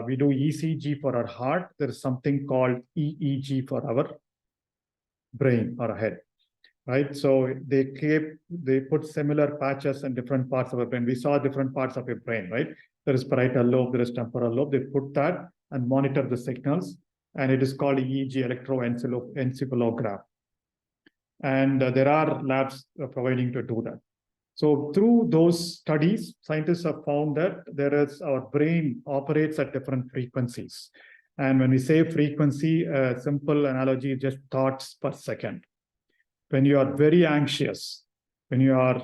we do ECG for our heart, there is something called EEG for our brain or head, right? So they put similar patches in different parts of our brain. We saw different parts of your brain, right? There is parietal lobe, there is temporal lobe. They put that and monitor the signals, and it is called EEG, electroencephalogram. And there are labs providing to do that. So through those studies, scientists have found that our brain operates at different frequencies. And when we say frequency, a simple analogy is just thoughts per second. When you are very anxious, when you are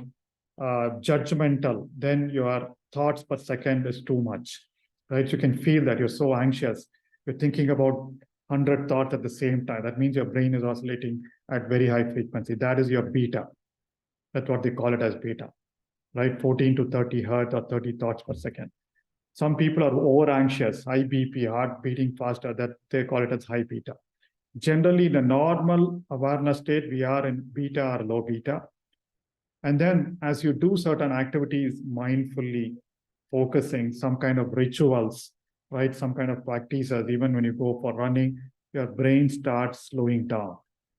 judgmental, then your thoughts per second is too much, right? You can feel that you're so anxious. You're thinking about 100 thoughts at the same time. That means your brain is oscillating at very high frequency. That is your beta. That's what they call it as beta, right? 14 to 30 hertz or 30 thoughts per second. Some people are over anxious, high BP, heart beating faster, that they call it as high beta. Generally, the normal awareness state, we are in beta or low beta. And then as you do certain activities mindfully, focusing, some kind of rituals, right? Some kind of practices, even when you go for running, your brain starts slowing down,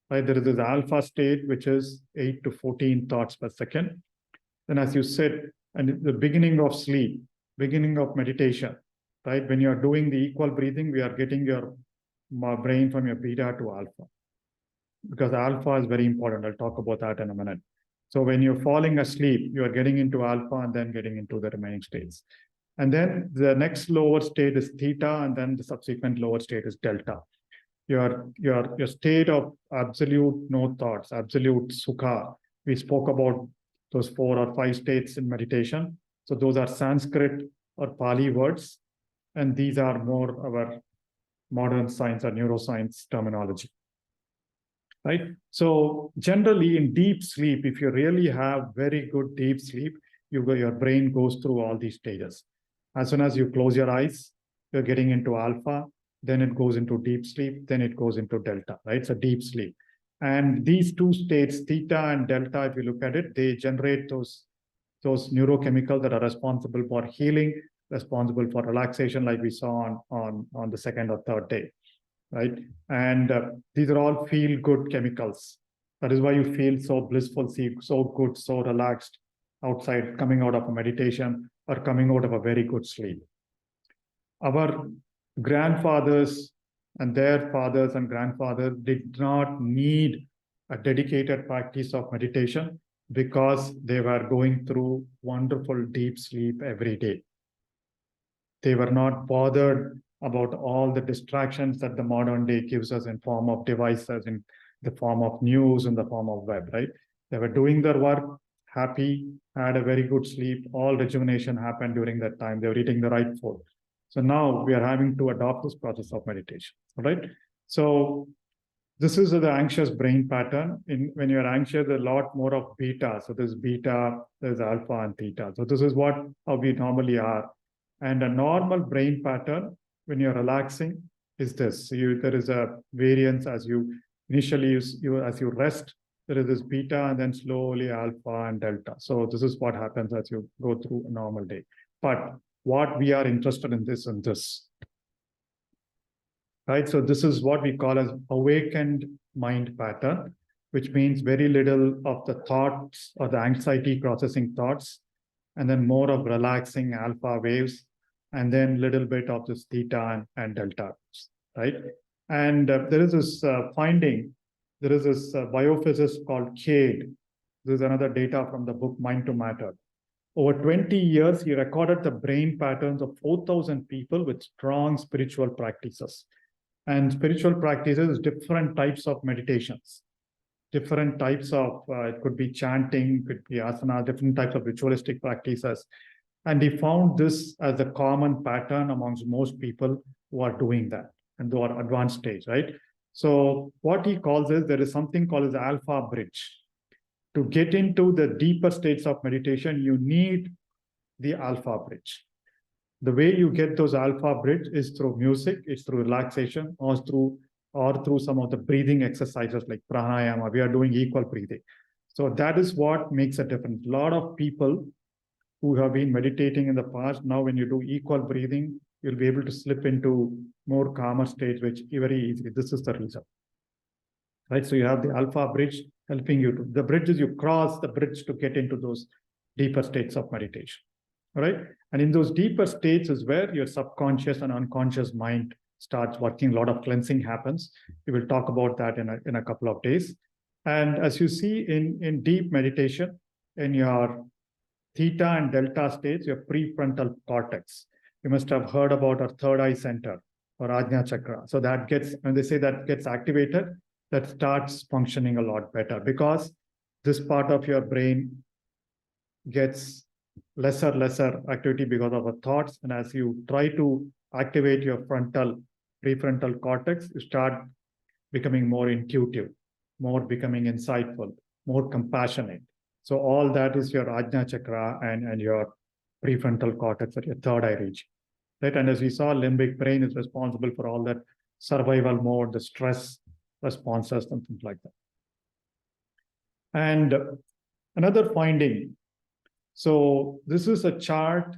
right? There is this alpha state, which is 8 to 14 thoughts per second. Then as you said, and at the beginning of sleep, beginning of meditation, right? When you're doing the equal breathing, we are getting your brain from your beta to alpha, because alpha is very important. I'll talk about that in a minute. So when you're falling asleep, you are getting into alpha and then getting into the remaining states. And then the next lower state is theta, and then the subsequent lower state is delta. Your state of absolute no thoughts, absolute sukha. We spoke about those 4 or 5 states in meditation. So those are Sanskrit or Pali words, and these are more our modern science or neuroscience terminology, right? So generally in deep sleep, if you really have very good deep sleep, your brain goes through all these stages. As soon as you close your eyes, you're getting into alpha, then it goes into deep sleep, then it goes into delta, right? So deep sleep. And these 2 states, theta and delta, if you look at it, they generate those neurochemicals that are responsible for healing, responsible for relaxation, like we saw on the 2nd or 3rd day, right? And these are all feel-good chemicals. That is why you feel so blissful, so good, so relaxed outside, coming out of a meditation or coming out of a very good sleep. Our grandfathers and their fathers and grandfathers did not need a dedicated practice of meditation because they were going through wonderful deep sleep every day. They were not bothered about all the distractions that the modern day gives us in form of devices, in the form of news, in the form of web, right? They were doing their work, happy, had a very good sleep. All rejuvenation happened during that time. They were eating the right food. So now we are having to adopt this process of meditation, right? So this is the anxious brain pattern. When you're anxious, there's a lot more of beta. So there's beta, there's alpha and theta. So this is how we normally are. And a normal brain pattern when you're relaxing is this. So there is a variance as you initially, as you rest, there is this beta and then slowly alpha and delta. So this is what happens as you go through a normal day. But what we are interested in this and this, right? So this is what we call as awakened mind pattern, which means very little of the thoughts or the anxiety processing thoughts, and then more of relaxing alpha waves, and then little bit of this theta and delta, right? And there is this finding, there is this biophysicist called Cade. This is another data from the book Mind to Matter. Over 20 years, he recorded the brain patterns of 4,000 people with strong spiritual practices. And spiritual practices, different types of meditations, different types of, it could be chanting, could be asana, different types of ritualistic practices. And he found this as a common pattern amongst most people who are doing that and who are advanced stage, right? So what he calls is, there is something called as alpha bridge. To get into the deeper states of meditation, you need the alpha bridge. The way you get those alpha bridge is through music, it's through relaxation, or through some of the breathing exercises like pranayama. We are doing equal breathing. So that is what makes a difference. A lot of people who have been meditating in the past, now when you do equal breathing, you'll be able to slip into more calmer states, which very easily. This is the reason. Right? So you have the alpha bridge helping you to, the bridge is you cross the bridge to get into those deeper states of meditation. All right. And in those deeper states is where your subconscious and unconscious mind starts working. A lot of cleansing happens. We will talk about that in a couple of days. And as you see in deep meditation, in your theta and delta states, your prefrontal cortex, you must have heard about our third eye center or Ajna chakra. So that gets, when they say that gets activated, that starts functioning a lot better because this part of your brain gets lesser activity because of the thoughts. And as you try to activate your prefrontal cortex, you start becoming more intuitive, more becoming insightful, more compassionate. So all that is your Ajna chakra and your prefrontal cortex or your third eye region. Right? And as we saw, limbic brain is responsible for all that survival mode, the stress responses and things like that. And another finding, so this is a chart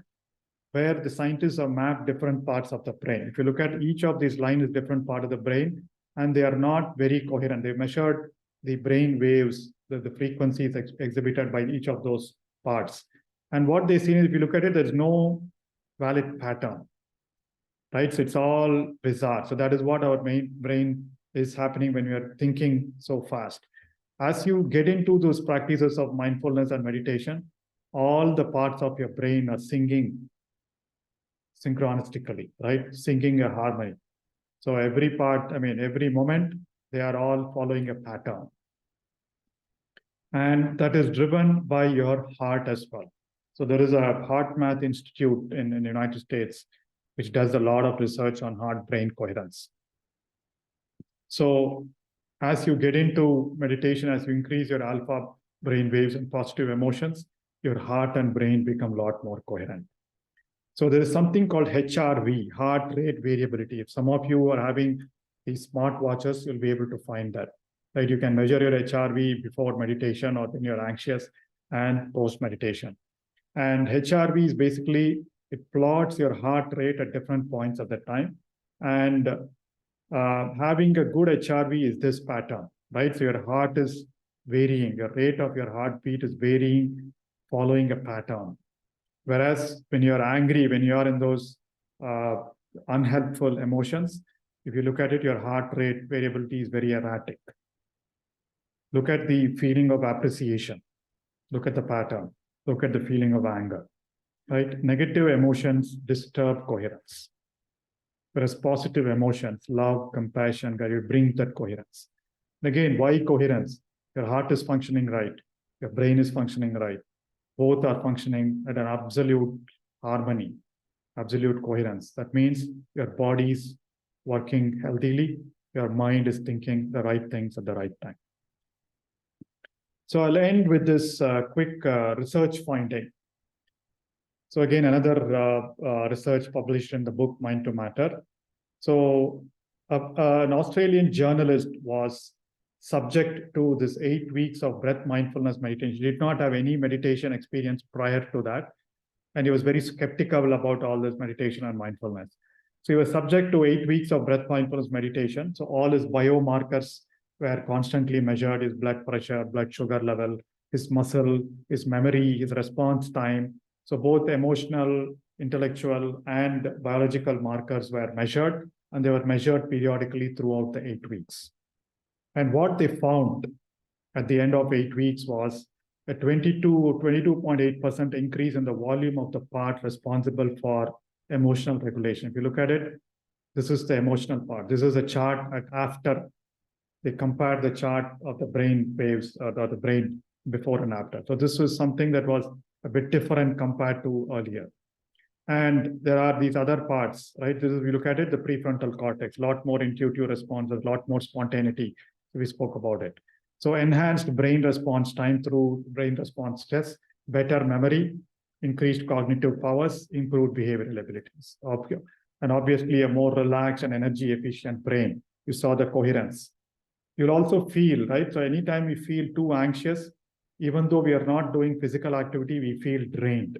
where the scientists have mapped different parts of the brain. If you look at each of these lines is different part of the brain, and they are not very coherent. They measured the brain waves, the frequencies exhibited by each of those parts. And what they see is, if you look at it, there's no valid pattern, right? So it's all bizarre. So that is what our main brain is happening when we are thinking so fast. As you get into those practices of mindfulness and meditation, all the parts of your brain are singing synchronistically, right? Singing a harmony. So every part, every moment, they are all following a pattern. And that is driven by your heart as well. So there is a Heart Math Institute in the United States, which does a lot of research on heart-brain coherence. So as you get into meditation, as you increase your alpha brain waves and positive emotions, your heart and brain become a lot more coherent. So there is something called HRV, heart rate variability. If some of you are having these smart watches, you'll be able to find that. Right? You can measure your HRV before meditation or when you're anxious and post-meditation. And HRV is basically, it plots your heart rate at different points of the time. And having a good HRV is this pattern, right? So your heart is varying, your rate of your heartbeat is varying, following a pattern. Whereas when you're angry, when you're in those unhelpful emotions, if you look at it, your heart rate variability is very erratic. Look at the feeling of appreciation. Look at the pattern. Look at the feeling of anger, right? Negative emotions disturb coherence. Whereas positive emotions, love, compassion, bring that coherence. And again, why coherence? Your heart is functioning right. Your brain is functioning right. Both are functioning at an absolute harmony, absolute coherence. That means your body is working healthily. Your mind is thinking the right things at the right time. So I'll end with this quick research finding. So again, another research published in the book Mind to Matter. So an Australian journalist was subject to this 8 weeks of breath mindfulness meditation. He did not have any meditation experience prior to that. And he was very skeptical about all this meditation and mindfulness. So he was subject to 8 weeks of breath mindfulness meditation. So all his biomarkers were constantly measured, his blood pressure, blood sugar level, his muscle, his memory, his response time. So both emotional, intellectual, and biological markers were measured, and they were measured periodically throughout the 8 weeks. And what they found at the end of 8 weeks was a 22.8% increase in the volume of the part responsible for emotional regulation. If you look at it, this is the emotional part. This is a chart after they compared the chart of the brain waves or the brain before and after. So this was something that was a bit different compared to earlier. And there are these other parts, right? This is, we look at it, the prefrontal cortex, a lot more intuitive responses, a lot more spontaneity. So we spoke about it. So enhanced brain response time through brain response tests, better memory, increased cognitive powers, improved behavioral abilities. And obviously a more relaxed and energy efficient brain. You saw the coherence. You'll also feel, right? So anytime you feel too anxious, even though we are not doing physical activity, we feel drained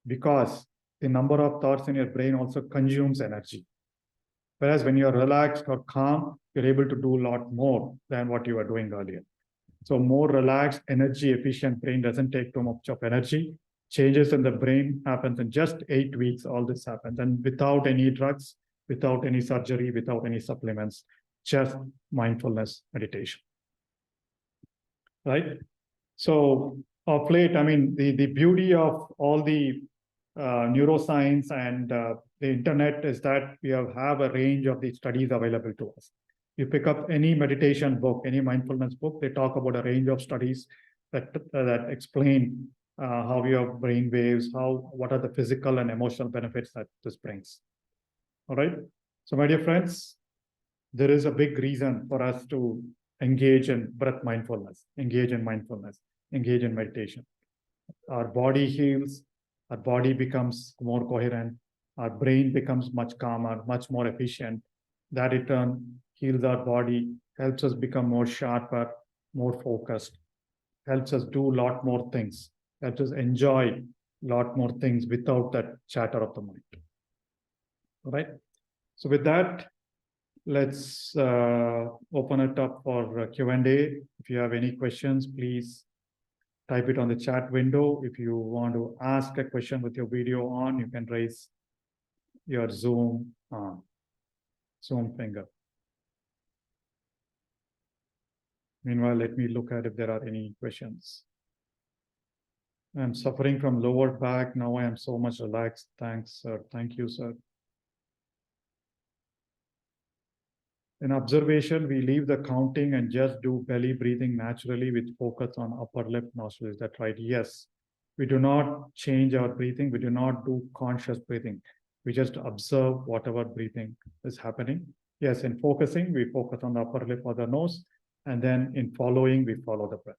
because the number of thoughts in your brain also consumes energy. Whereas when you're relaxed or calm, you're able to do a lot more than what you were doing earlier. So more relaxed, energy efficient brain doesn't take too much of energy. Changes in the brain happens in just 8 weeks. All this happens, and without any drugs, without any surgery, without any supplements, just mindfulness meditation. Right? So of late, I mean, the beauty of all the neuroscience and the internet is that we have a range of the studies available to us. You pick up any meditation book, any mindfulness book, they talk about a range of studies that explain how your brain waves, what are the physical and emotional benefits that this brings. All right. So my dear friends, there is a big reason for us to engage in breath mindfulness, engage in mindfulness, engage in meditation. Our body heals, our body becomes more coherent, our brain becomes much calmer, much more efficient. That in turn heals our body, helps us become more sharper, more focused, helps us do a lot more things, helps us enjoy a lot more things without that chatter of the mind. All right. So with that, let's open it up for Q&A. If you have any questions, please type it on the chat window. If you want to ask a question with your video on, you can raise your Zoom finger. Meanwhile, let me look at if there are any questions. I'm suffering from lower back. Now I am so much relaxed. Thanks, sir. Thank you, sir. In observation, we leave the counting and just do belly breathing naturally with focus on upper lip nostrils. Is that right? Yes. We do not change our breathing. We do not do conscious breathing. We just observe whatever breathing is happening. Yes, in focusing, we focus on the upper lip or the nose. And then in following, we follow the breath.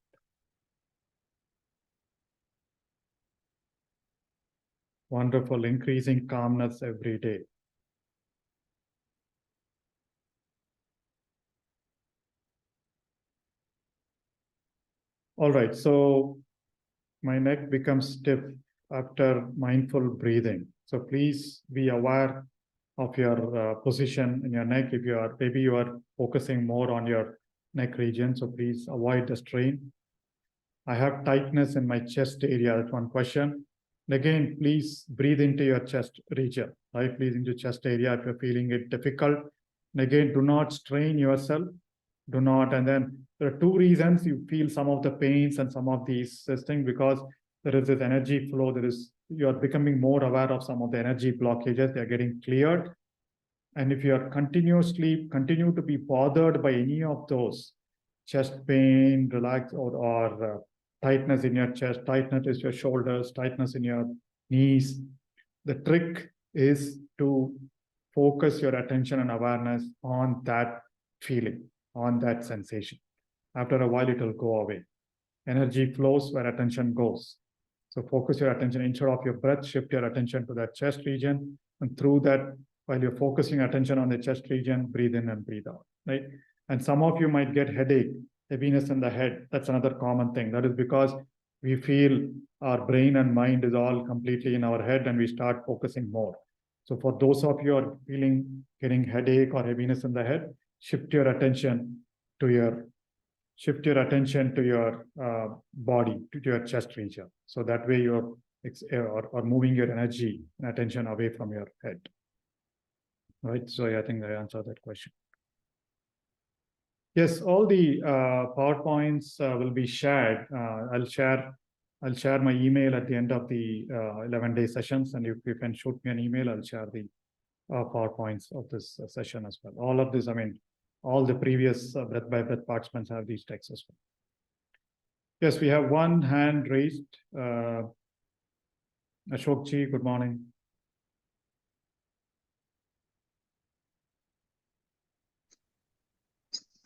Wonderful, increasing calmness every day. All right, so my neck becomes stiff after mindful breathing. So please be aware of your position in your neck. If maybe you are focusing more on your neck region, so please avoid the strain. I have tightness in my chest area. That's one question. And again, please breathe into your chest region, right? Please into chest area if you're feeling it difficult. And again, do not strain yourself. Do not. And then there are two reasons you feel some of the pains and some of these things, because there is this energy flow. You are becoming more aware of some of the energy blockages. They are getting cleared. And if you are continue to be bothered by any of those, chest pain, relax, or tightness in your chest, tightness in your shoulders, tightness in your knees, the trick is to focus your attention and awareness on that feeling, on that sensation. After a while, it will go away. Energy flows where attention goes. So focus your attention instead of your breath, shift your attention to that chest region. And through that, while you're focusing attention on the chest region, breathe in and breathe out, right? And some of you might get headache, heaviness in the head. That's another common thing. That is because we feel our brain and mind is all completely in our head and we start focusing more. So for those of you who are getting headache or heaviness in the head, shift your attention to your body, to your chest region. So that way you're moving your energy and attention away from your head. Right. So I think I answered that question. Yes, all the PowerPoints will be shared. I'll share my email at the end of the 11-day sessions, and if you can shoot me an email, I'll share the PowerPoints of this session as well. All of this, I mean, all the previous breath by breath participants have these texts as well. Yes, we have one hand raised. Ashokji, good morning.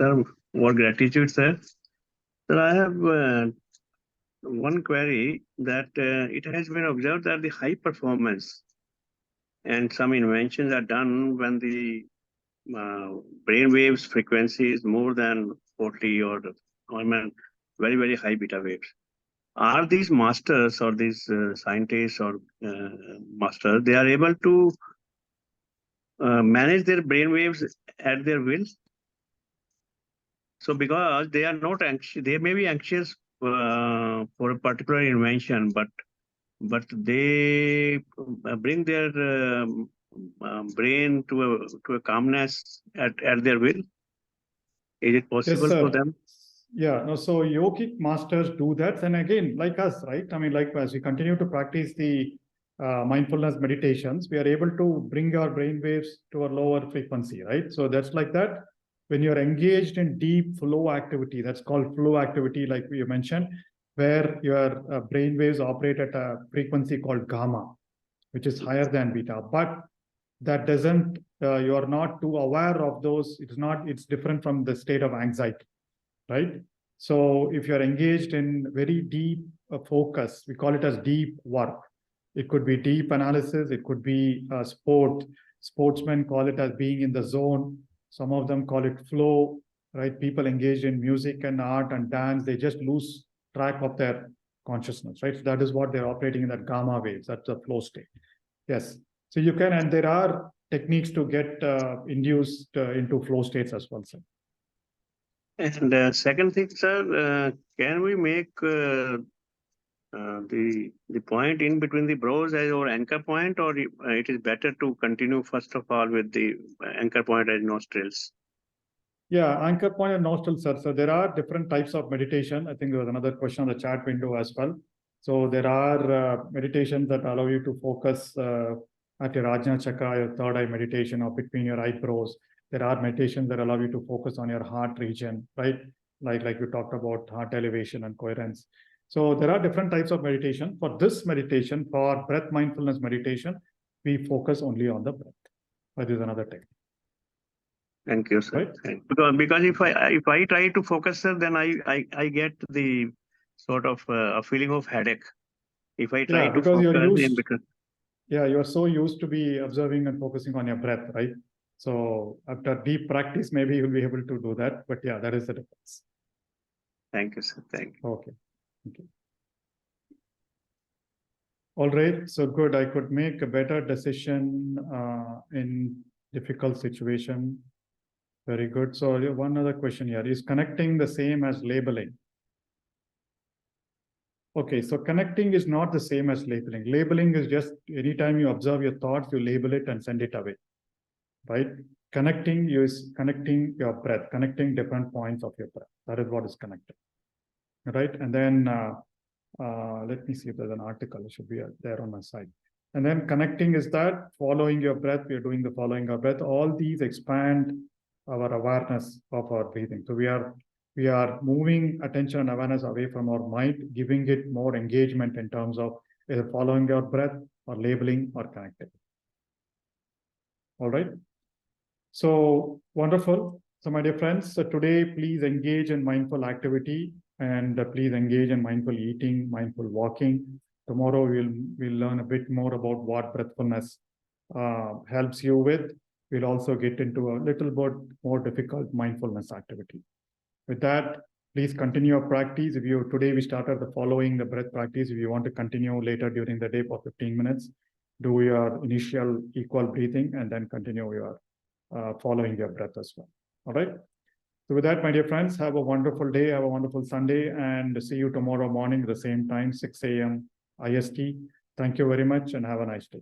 Sir, more gratitude, sir. Sir, I have one query that it has been observed that the high performance and some inventions are done when the brain waves frequency is more than 40 or I mean, very, very high beta waves. are these masters or these scientists or masters, they are able to manage their brain waves at their will? So because they are not anxious, they may be anxious for a particular invention, but they bring their brain to a calmness at their will. Is it Yes, possible for sir. them? Yeah, no, so yogic masters do that. And again, like us, right? I mean, like as we continue to practice the mindfulness meditations, we are able to bring our brain waves to a lower frequency, right? So that's like that. When you're engaged in deep flow activity, that's called flow activity, like you mentioned, where your brain waves operate at a frequency called gamma, which is higher than beta. But that doesn't, you are not too aware of those. It's different from the state of anxiety, right? So if you're engaged in very deep focus, we call it as deep work. It could be deep analysis. It could be sport. Sportsmen call it as being in the zone. Some of them call it flow, right? People engaged in music and art and dance, they just lose track of their consciousness, right? So that is what they're operating in that gamma waves. That's the flow state. Yes. So you can, and there are techniques to get induced into flow states as well, sir. And second thing, sir, can we make the point in between the brows as our anchor point, or it is better to continue first of all with the anchor point as nostrils? Yeah, anchor point and nostrils, sir. So there are different types of meditation. I think there was another question on the chat window as well. So there are meditations that allow you to focus at your Ajna Chakra, your third eye meditation, or between your eyebrows. There are meditations that allow you to focus on your heart region, right? Like we talked about heart elevation and coherence. So there are different types of meditation. For this meditation, for breath mindfulness meditation, we focus only on the breath. That is another technique. Thank you, sir. Right. Because if I try to focus, sir, then I get the sort of a feeling of headache. If I try to because focus you're in used, between. yeah, you're so used to be observing and focusing on your breath, right? So after deep practice, maybe you'll be able to do that. But yeah, that is the difference. Thank you, sir. Thank you. Okay. Okay. All right. So good. I could make a better decision in difficult situation. Very good. So one other question here. Is connecting the same as labeling? Okay, so connecting is not the same as labeling. Labeling is just anytime you observe your thoughts, you label it and send it away, right? Connecting is connecting your breath, connecting different points of your breath. That is what is connected, right? And then let me see if there's an article. It should be there on my side. And then connecting is that following your breath. We are doing the following our breath. All these expand our awareness of our breathing. So we are moving attention and awareness away from our mind, giving it more engagement in terms of either following your breath or labeling or connecting. All right. So wonderful. So my dear friends, so today, please engage in mindful activity and please engage in mindful eating, mindful walking. Tomorrow, we'll learn a bit more about what breathfulness helps you with. We'll also get into a little bit more difficult mindfulness activity. With that, please continue your practice. Today we started the breath practice. If you want to continue later during the day for 15 minutes, do your initial equal breathing and then continue your following your breath as well. All right. So with that, my dear friends, have a wonderful day, have a wonderful Sunday, and see you tomorrow morning at the same time, 6 a.m. IST. Thank you very much and have a nice day.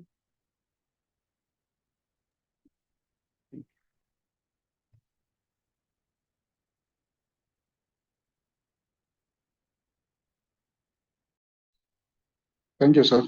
Thank you, sir.